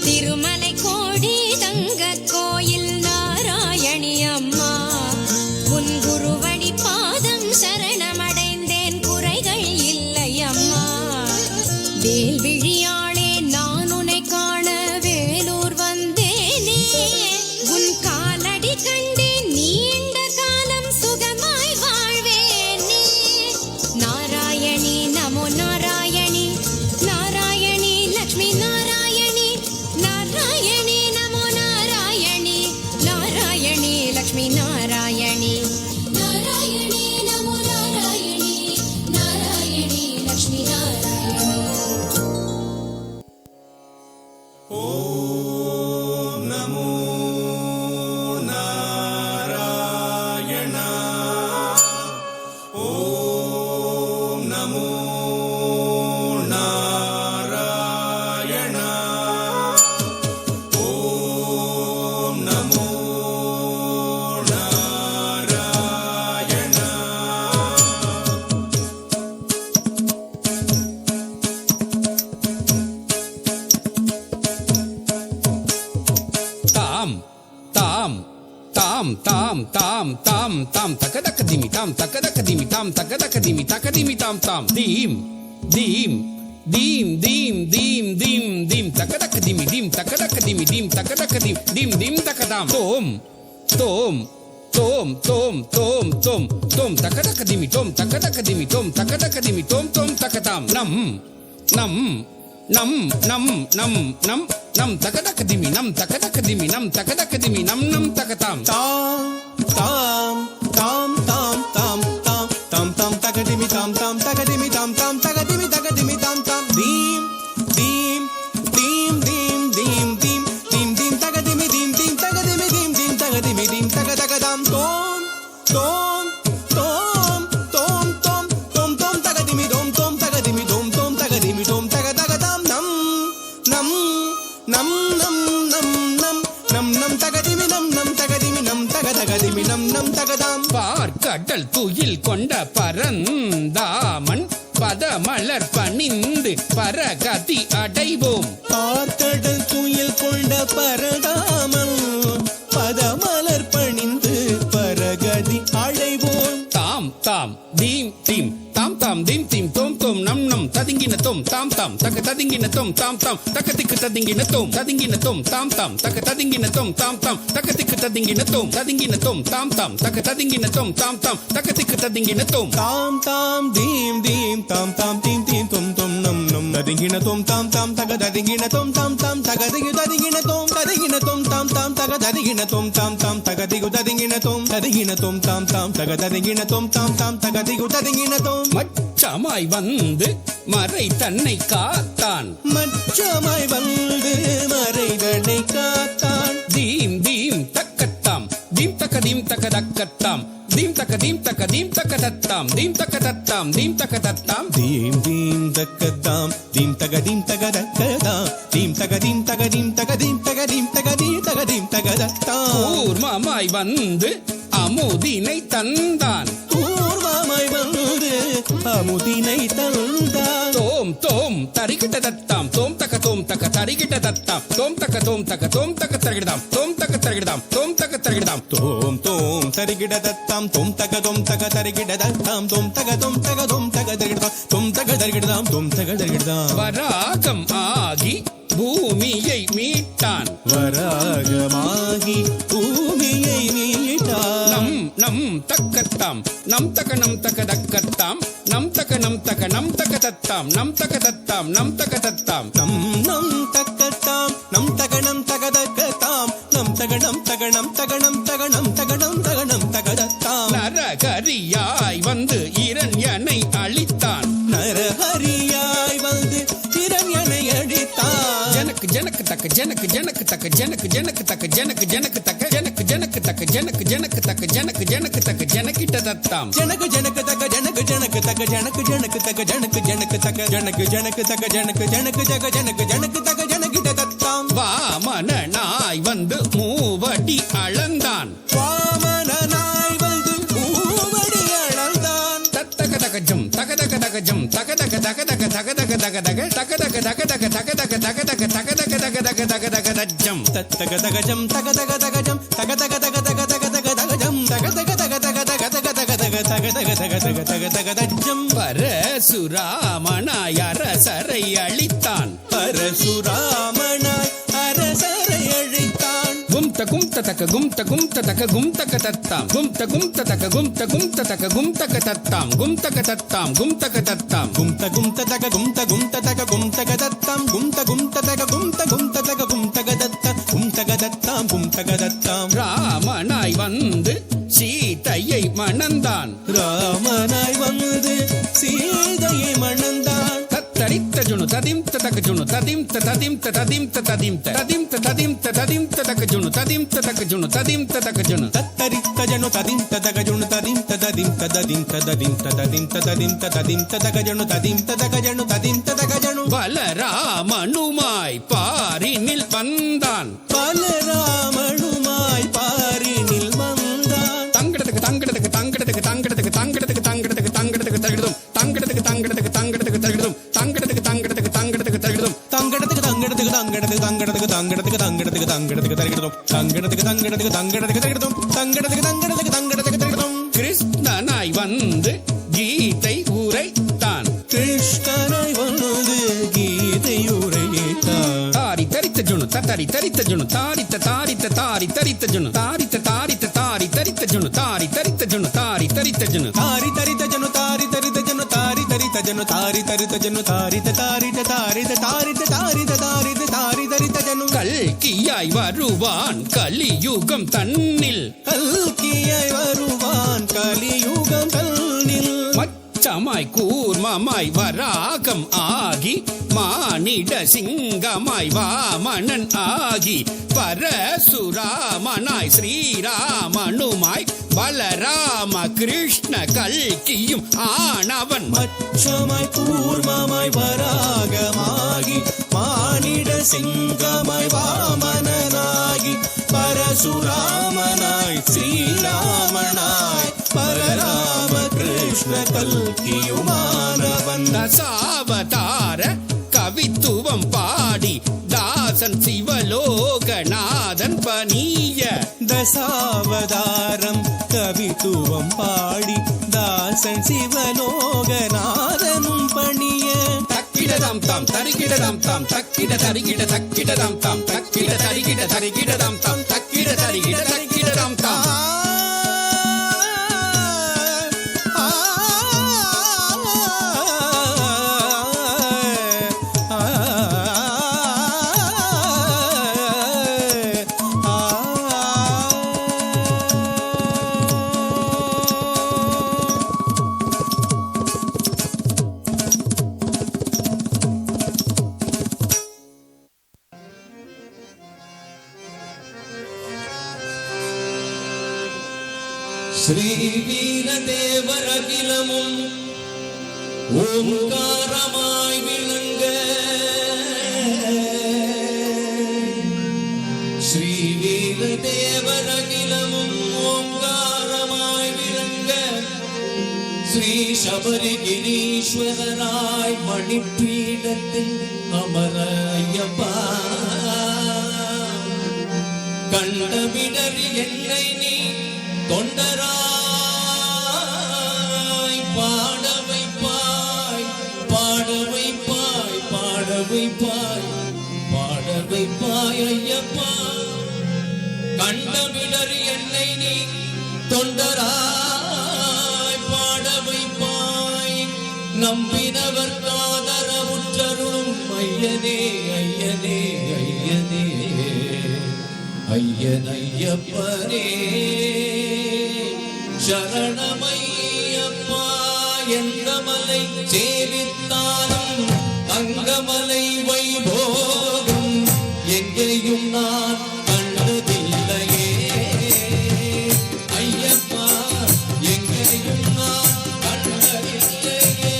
திருமலை கோடி தங்க கோயில் நாராயணி அம்மா உன் குருவடி பாதம் சரணமடைந்தேன் குறைகள் இல்லை அம்மா வேல்விழியாளே நான் உன்னை காண வேலூர் வந்தேனே உன் காலடி கண்டேன் நீண்ட காலம் சுகமாய் வாழ்வேனே நாராயணி நமோ நாராயணி நாராயணி லக்ஷ்மி நாராயணி நாராயணி நமோ நாராயணி நாராயணி லக்ஷ்மி நாராயணி நாராயணி நமோ நாராயணி நாராயணி லக்ஷ்மி நாராயணி தாம் தாம் தாம் தாம் தாம் தாம் தாம் தகதக திமி தாம் தகதக திமி தாம் தகதக திமி தகதிமி தாம் தாம் தீம் தீம் தீம் தீம் தீம் தீம் தீம் தகதக திமி தீம் தகதக திமி தீம் தகதக தீம் தீம் தீம் தகதாம் தோம் தோம் தோம் தோம் தோம் தோம் தோம் தகதக திமி தோம் தகதக திமி தோம் தகதக திமி தோம் தோம் தகதாம் நம் நம் நம் நம் நம் நம் நம் தகதக திமி நம் தகதக திமி நம் தகதக திமி நம் நம் தகதாம் தாம் தாம் தாம் தாம் தாம் தாம் தாம் தாம் தகதிமி தாம் தாம் தகதிமி தாம் தாம் தகதிமி தகதிமி தாம் தாம் தீம் தீம் தீம் தீம் தீம் தீம் தீம் தீம் தகதிமி தீம் தீம் தகதிமி தீம் தீம் தகதிமி தீம் தகதகதாம் தோம் தோம் தோம் தோம் தோம் தோம் தோம் தகதிமி தோம் தோம் தகதிமி தோம் தோம் தகதிமி தோம் தகதகதாம் நம் நம் நம் நம் நம் நம் நம் நம் தகதிமி நம் நம் தகதிமி நம் தகதகதிமி நம் நம் தகதாம் பார்க்கடல் துயில் கொண்ட பரந்தாமன் பதமலர் பணிந்து பரகதி அடைவோம் பார்க்கடல் துயில் கொண்ட பரதாமல் பதமலர் பணிந்து பரகதி அடைவோம் தாம் தாம் தீம் தீம் தாம் தாம் தீம் தீம் தோம் தோம் நம் நம் ததிங்கின தோம் தாம் தாம் தக ததிங்கின தோம் தாம் தாம் தகதிக்கு ததிங்கின தோம் ததிங்கின தோம் தாம் தாம் தக ததிங்கின தோம் தாம் தாம் தகதிக்கு ததிங்கின தோம் ததிங்கின தோம் தாம் தாம் தக ததிங்கின தோம் தாம் தாம் தகதிக்கு ததிங்கின தோம் தாம் தாம் தீம் தீம் தாம் தாம் தீம் தீம் தொம் தொம் நம் நம் ததிங்கின தோம் தாம் தாம் தக ததிங்கின தோம் தாம் தாம் தகதிகு ததிங்கின தோம் ததிங்கின தோம் தாம் தாம் தக ததிங்கின தோம் தாம் தாம் தகதிகு ததிங்கின தோம் ததிங்கின தோம் தாம் தாம் தக ததிங்கின தோம் தாம் தாம் தகதிகு ததிங்கின தோம் மச்சமாய் வந்து மறை தன்னை காத்தான் மச்சமாய் வந்து மறைதனை காத்தான் தீம் தீம் தக்கத்தாம் தீம் தக்க தீம் தக்க தக்கத்தாம் தீம் தக்க தீம் தக்க தீம் தக்க தத்தாம் தீம் தக்க தத்தாம் தீம் தக்க தத்தாம் தீம் தீம் தக்கத்தாம் தீம் தக தீம் தக தக்கதாம் தீம் தக தீம் தக தீம் தக தீம் தக தீம் தக தீம் தக தீம் தக தத்தாம் கூர்மமாய் வந்து அமுதினை தந்தான் பூர்வமாய் வந்து அமுதினை தந்தான் தோம் தோம் தரிகிட்ட தத்தாம் தோம் தக்க தரிகிட்ட தத்தாம் தோம் தக்க தரிகிடதாம் தோம் தக்க தரிகிடதாம் தோம் தக்க தரிகிடதாம் தோம் தோம் தரிகிட தத்தாம் தோம் தக்க தரிகிட தத்தாம் தோம் தக்க தரிகிடதாம் தோம் தக்க தரிகிடதாம் தோம் தக்க தரிகிடதாம் வராகம் ஆகி பூமியை மீட்டான் வராகமாகி பூமியை மீட்டான் நம் நம் தக்கத்தாம் நம் தக்க நம் தக்க தக்கத்தாம் நம் தக்க நம் தக்க நம் தக்க தத்தாம் நம் தக்க தத்தாம் நம் தக்க தத்தாம் நம் நம் தக்கத்தாம் நம் தகனம் தகதக்கத்தாம் நம் தகனம் தகனம் தகனம் தகனம் தகனம் தகனம் தகதத்தாம் நரகரியாய் வந்து இரண்யனை அழித்தான் நரஹரியாய் வந்து இரண்யனை அடித்தான் ஜனக்கு ஜனக்கு தக்க ஜனக்கு ஜனக்கு தக்க ஜனக்கு ஜனக்கு தக்க ஜனக்கு ஜனக்கு தக்க ஜனக்கு ஜனக்கு தக்க ஜனக்கு ஜனக்கு தக்க ஜனக்கு ஜனக்கு தக்க ஜனகிட்ட தத்தாம் ஜனக்கு ஜனக்கு தக்க ஜனக்கு ஜனக்கு தக்க ஜனக்கு ஜனக்கு தக்க ஜனக்கு ஜனக்கு தக்க ஜனக்கு ஜனக்கு தக்க ஜனக்கு ஜனக்கு தக்க ஜனக்கு ஜனக்கு தக்க ஜனகிட்ட தத்தாம் வாமனனாய் வந்து மூவடி அளந்தான் வாமனனாய் வந்து மூவடி அளந்தான் தத்தக தகஜம் தகதக தகஜம் தகதக தகதக தகதக தகதக தகதக தகதக தகதக தகதக தகதக தகதக தகதக தஜ்ஜம் தத்தக தகஜம் தகதக தகஜம் தகதக தகதக தகதக தகஜம் தகதக தகதக தகதக தகதக தகதக தகதக தகதக தஜ்ஜம் பரசுராமனாய் அரசரை அழித்தான் பரசுராமனாய் அரசரை அழித்தான் கும்த கும்த தக்க கும்த கும்த தக்க கும்தக தத்தாம் கும்த கும்த தக்க கும்த கும்த தக்க கும்தக தத்தாம் கும்தக தத்தாம் கும்தக தத்தாம் கும்த கும்த தக கும்த கும்த தக கும்தக தத்தாம் கும்த கும்த தக கும்த கும்த தக கும்தக தத்த கும்தக தத்தாம் கும்தக தத்தாம் ராமனாய் வந்து சீதையை மணந்தான் ராமனாய் வந்து சீதையை மணந்தான் தத்தரித்த ஜுனு ததிம்த தக ஜுனு ததிம்த ததிம்த ததிம்த ததிம்த ததிம்த ததிம்த ததிம்த தக ஜுனு ததிம்த தக ஜுனு ததிம்த தக ஜுனு தத்தரித்த ஜனு ததிம்த தக ஜுனு ததிம்த ததிம்த ததிம்த ததிம்த ததிம்த ததிம்த ததிம்த தக ஜனு ததிம்த தக ஜனு ததிம்த தக ஜனு பலராமனுமாய் பாரினில் வந்தான் பலராமனுமாய் பாரினில் வந்தான் தங்கடத்துக்கு தங்கடத்துக்கு தங்கடத்துக்கு தங்கடத்துக்கு தங்கடத்துக்கு தங்கடத்துக்கு தங்கடத்துக்கு தகிடும் தங்கடத்துக்கு தங்கடத்துக்கு தங்கடத்துக்கு தகிடும் தங்கடத்துக்கு தங்கடத்துக்கு தங்கடத்துக்கு தகிடும் தங்கடத்துக்கு தங்கடத்துக்கு தங்கடத்துக்கு தங்கடத்துக்கு தங்கடத்துக்கு தங்கடத்துக்கு தங்கடத்துக்கு தகிடும் தங்கடத்துக்கு தங்கடத்துக்கு தங்கடத்துக்கு தகிடும் தங்கடத்துக்கு தங்கடத்துக்கு தங்கடத்துக்கு தகிடும் கிருஷ்ணனாய் வந்து கீதை உரைத்தான் கிருஷ்ணனாய் வந்து கீதை உரைத்தான் தாரி தரித்த ஜுனு தரி தரித்த ஜுனு தாரித்த தாரித்த தாரி தரித்த ஜுனு தாரித்த தாரித்த தாரி தரித்த ஜுனு தாரி தரித்த ஜுனு தாரி தரித்த ஜுனு தாரி தரித்த ஜனு தாரி தரித்த ஜனு தாரி தரித்த ஜனு தாரி தரித்த ஜனு தாரித்த தாரித்த தாரித்த தாரித்த தாரித்த தாரித்த தாரி தரித்த ஜனு கல்கியாய் வருவான் கலியுகம் தன்னில் கல்கியாய் வருவான் கலியுகம் தன்னில் மச்சமாய் கூர்மமாய் வராகம் ஆகி மானிட சிங்கமாய் வாமனன் ஆகி பரசுராமனாய் ஸ்ரீராமனுமாய் பலராம கிருஷ்ண கல்கியும் ஆனவன் மச்சமாய் கூர்மமாய் வராகமாகி மானிட சிங்கமாய் வாமனனாகி பரசுராமனாய் ஸ்ரீராமனாய் பலராம கிருஷ்ண கல்கியுமானவன் தசாவதார கவித்துவம் பாடி தாசன் சிவலோகநாதன் பணிய தசாவதாரம் கவித்துவம் பாடி தாசன் சிவலோகநாதனும் பணிய தக்கிடதாம் தாம் தரிகிடதாம் தாம் தக்கிட தரிகிட தக்கிடதாம் தாம் தக்கிட தரிகிட தரிகிடதாம் தாம் தக்கிட தரிகிட தக்கிடதாம் தாம் ஸ்ரீவீரதேவரகிலமும் ஓங்காரமாய் விளங்க ஸ்ரீவீரதேவரகிலமும் ஓங்காரமாய் விளங்க ஸ்ரீ சபரிகிரீஸ்வரராய் மணிப்பீடத்தில் அமர ஐயப்பா கண்டமிடறி என்னை நீ தொண்டராய் பாட வைப்பாய் பாட வைப்பாய் பாட வைப்பாய் பாட வைப்பாய் ஐயப்பா கண்டமிடறி என்னை நீ தொண்டராய் பாட வைப்பாய் நம்பினவர் காதரவுற்றருளும் ஐயனே ஐயனே ஐயனே ஐயனையப்பனே சரணமையப்பா எந்த மலை சேவித்தாலும் தங்கமலை வைபோகம் எங்கேயும் நான் கண்டதில்லையே ஐயப்பா எங்கேயும் நான் கண்டதில்லையே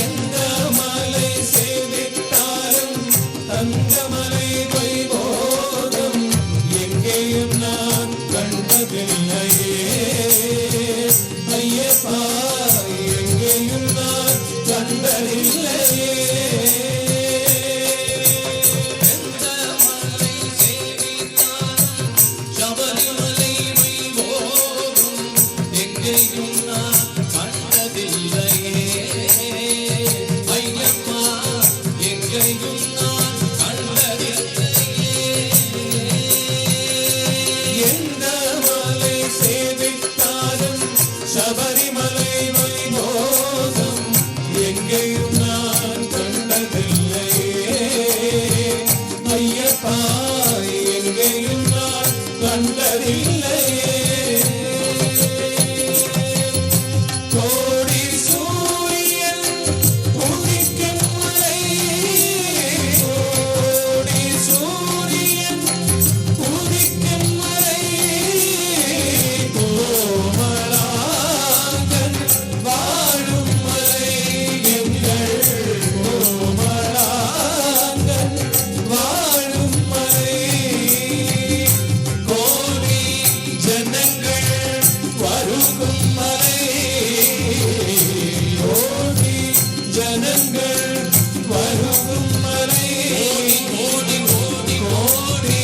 எந்த மலை சேவித்தாலும் தங்கமலை வைபோகம் எங்கேயும் நான் கண்டதில்லையே ஐயப்பா எங்கேயும் நான் கண்டதில்லையே எந்த மலை சேவித்தாலும் சபரிமலை வைபோகம் எங்கேயும் நான் கண்டதில்லையே ஐயப்பா எங்கேயும் நான் கண்டதில்லையே எந்த மலை சேவித்தாலும் சபரிமலை வைபோகம் எங்கேயும் நான் கண்டதில்லையே ஐயப்பா எங்கேயும் நான் கண்டதில்லையே கோடி சூரியன் உதிக்கும் மலை கோடி சூரியன் உதிக்கும் மலை கோமளாங்கன் வாழும் மலை எங்கள் கோமளாங்கன் வாழும் மலை கோடி ஜனங்கள் வருகும் மலை கோடி ஜனங்கள் வருகும் மலை கோடி கோடி கோடி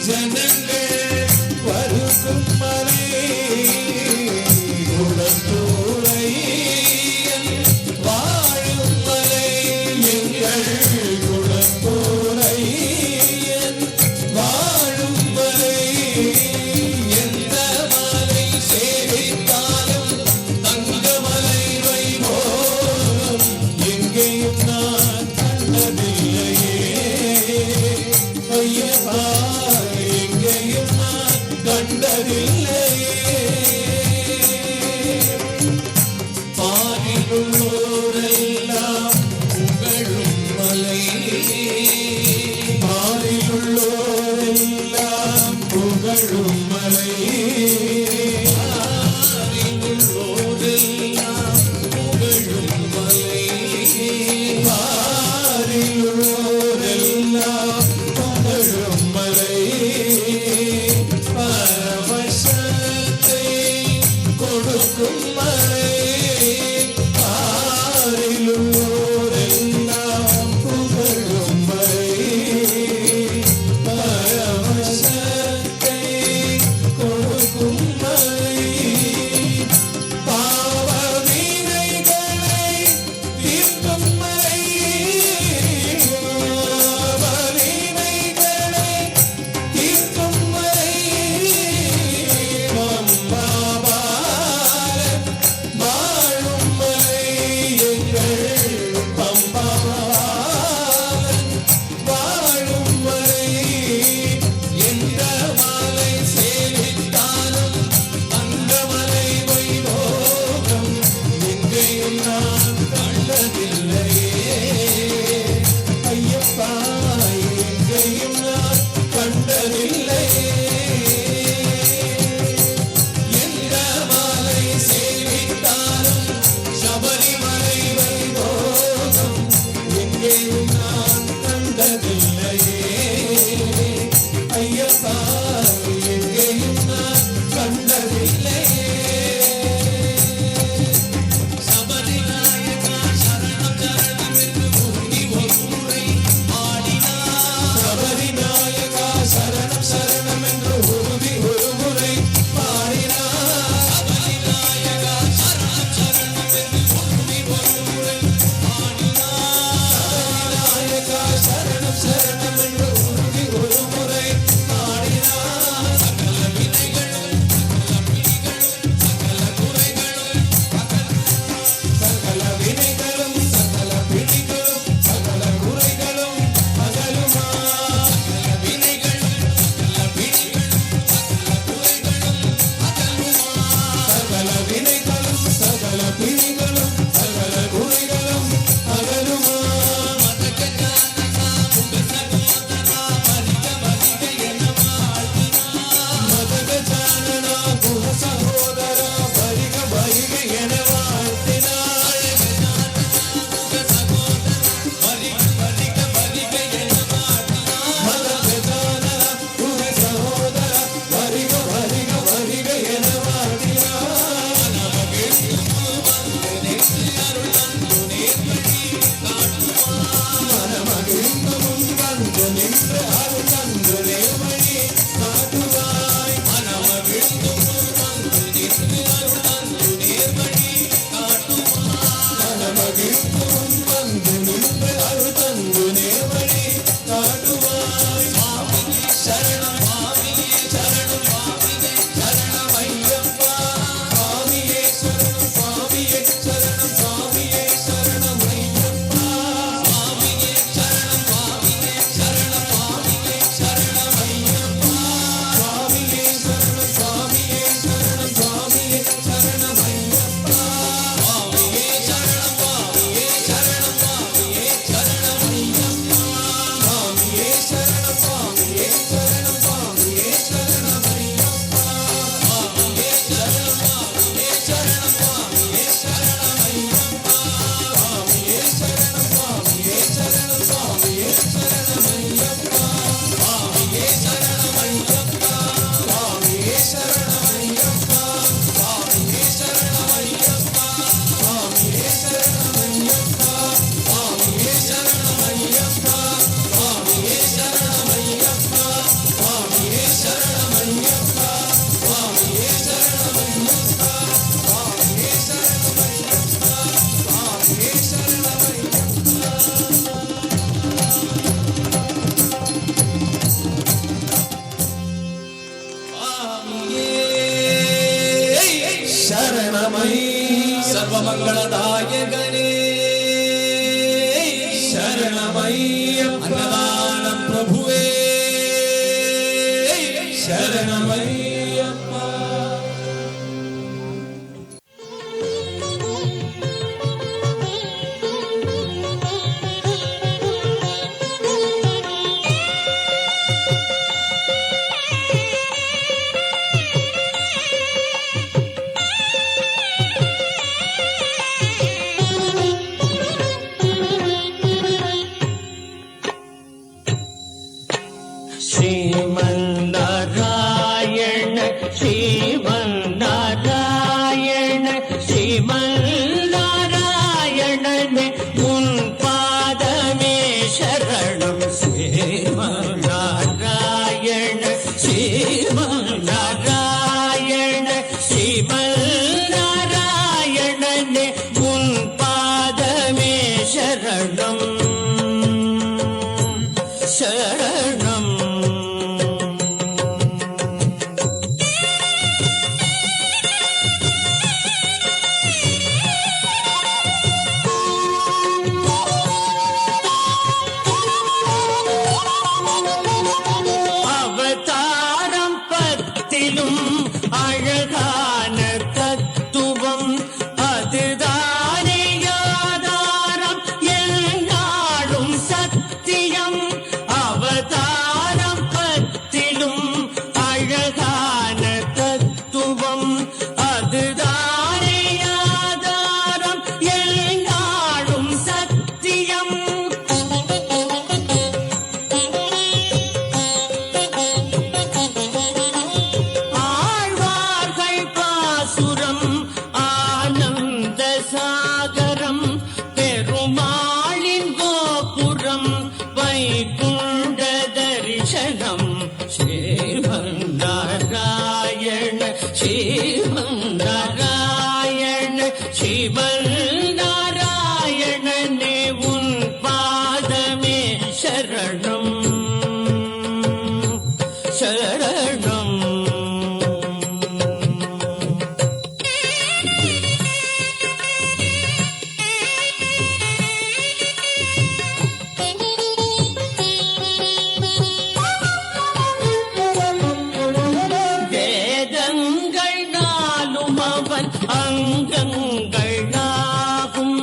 ஜனங்கள் வருகும் மலை குளத்தூரையன் வாழும் மலை எங்கள் குளத்தூரையன் வாழும் மலை எந்த மலை சேவித்தாலும் தங்கமலை வைபோகம் எங்கேயும் நான் கண்டதில்லை அன்னதான பிரபுவே சரணமையப்பா. श्रीमन्नारायण श्रीमन्नारायण श्रीमन्नारायणने उन पादमे शरणं श्रीमन्नारायण श्रीमन्नारायण श्रीमन्नारायणने उन पादमे शरणं शरणं அவதாரம் பத்திலும் அழகான தத்துவம் அதுதானே ஆதாரம் என்னாலும் சத்தியம் அவதாரம் பத்திலும் அழகான தத்துவம் அதுதானே ஆதாரம் என்னாலும் சத்தியம் ஆழ்வார்கள் பாசுரம் ஆனந்த சாகரம் பெருமாளின் கோபுரம் வைகுண்ட தரிசனம் ஸ்ரீமன்னாராயண ஸ்ரீமன்னாராயண ஸ்ரீமன்னாராயணனே உன் பாதமே சரணம் சரணம் வேதங்கள் நாலும் அவன் அங்கங்கள் நாகும்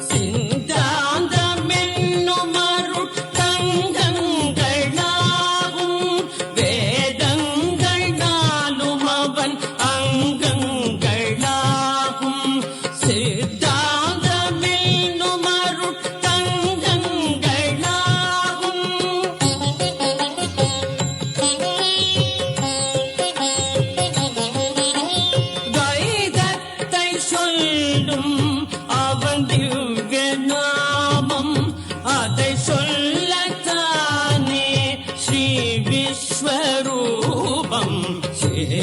சிந்தாந்தம் என்னும் அருள் தங்கங்கள் நாகும் வேதங்கள் நாலும் அவன் அங்கங்கள் நாகும் சித்தாந்தம் என்னும் அருள் தங்கங்கள் நாகும் வைதத்தை சொல்லும் அவன் திவ்ய நாமம் அதை சொல்லத்தானே ஸ்ரீ விஸ்வரூபம் ஸ்ரீமன்னாராயண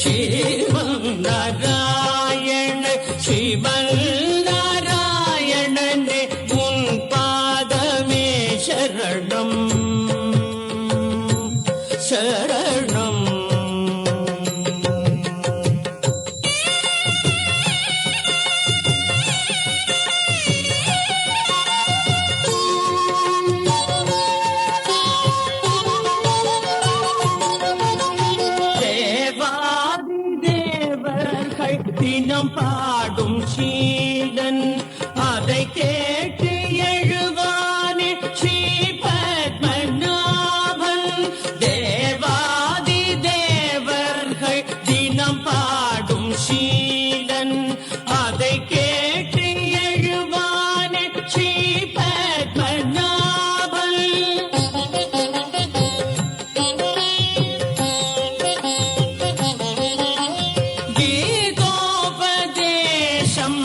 ஸ்ரீமன்னாராயண ஸ்ரீமன்னாராயணனே உன் பாதமே சரணம் சரணம் தேவாதி தேவர்கள் தினம் பாடும் சீலன் அதை கேட்டு எழுவானே ஸ்ரீ பத்மநாபன் தேவாதி தேவர்கள் தினம் பாடும் சீலன் அதை கேட்டு எழுவானே ஸ்ரீ பத்மநாபன் கீதோபதேசம்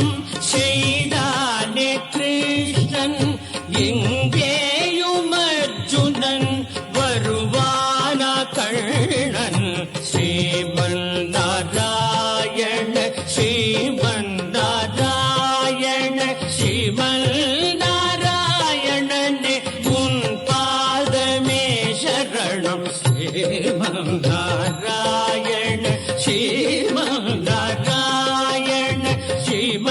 செய்தானே கிருஷ்ணன் எங்கேயும் அர்ஜுனன் வருவானா கண்ணன் ஸ்ரீமன்னாராயண ஸ்ரீமன்னாராயண ஸ்ரீமன்னாராயணனே உன் பாதமே சரணம் ஸ்ரீமன்னாராயண ஸ்ரீமன்னாராயண ஸ்ரீமன்னாராயணனே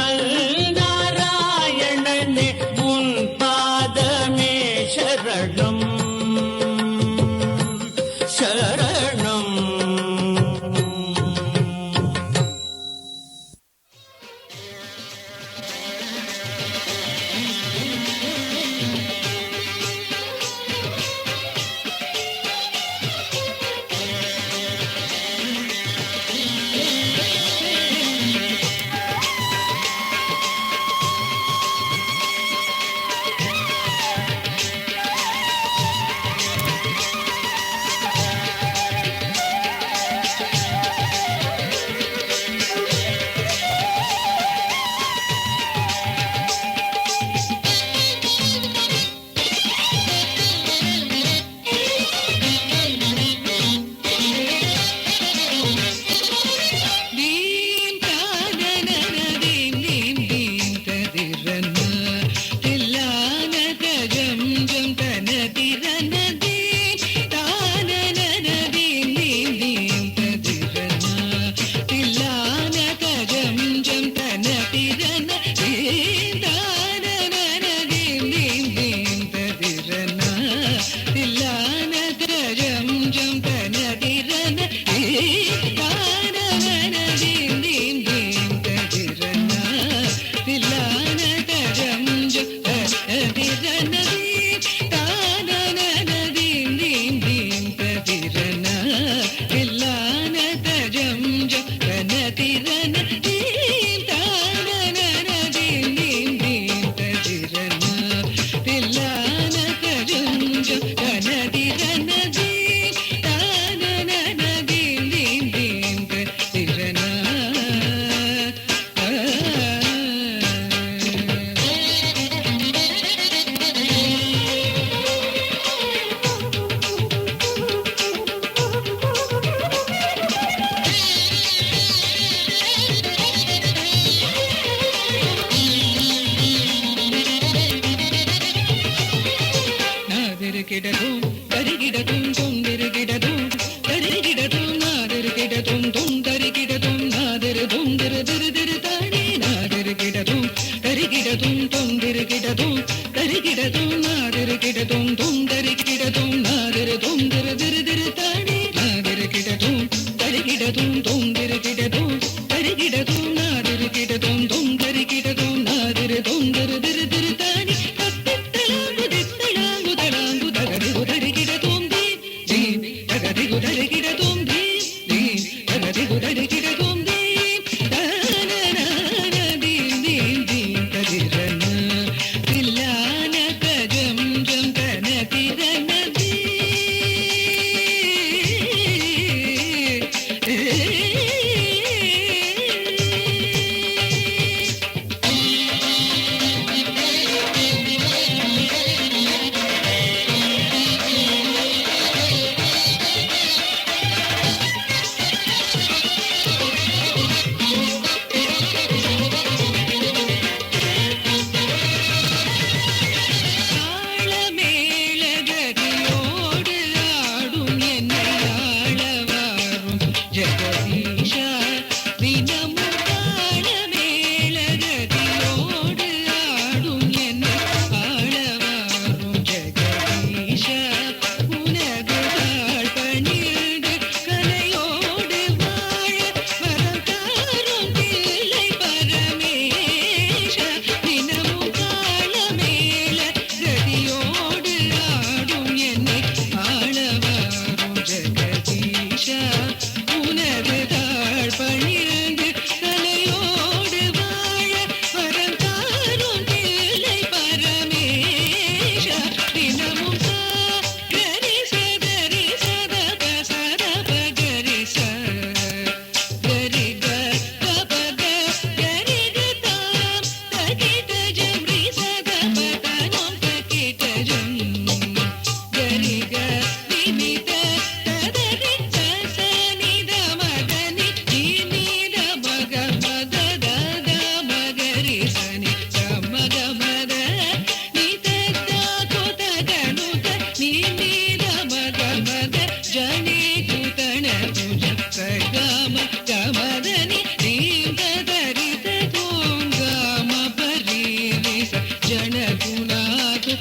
जनगुणातु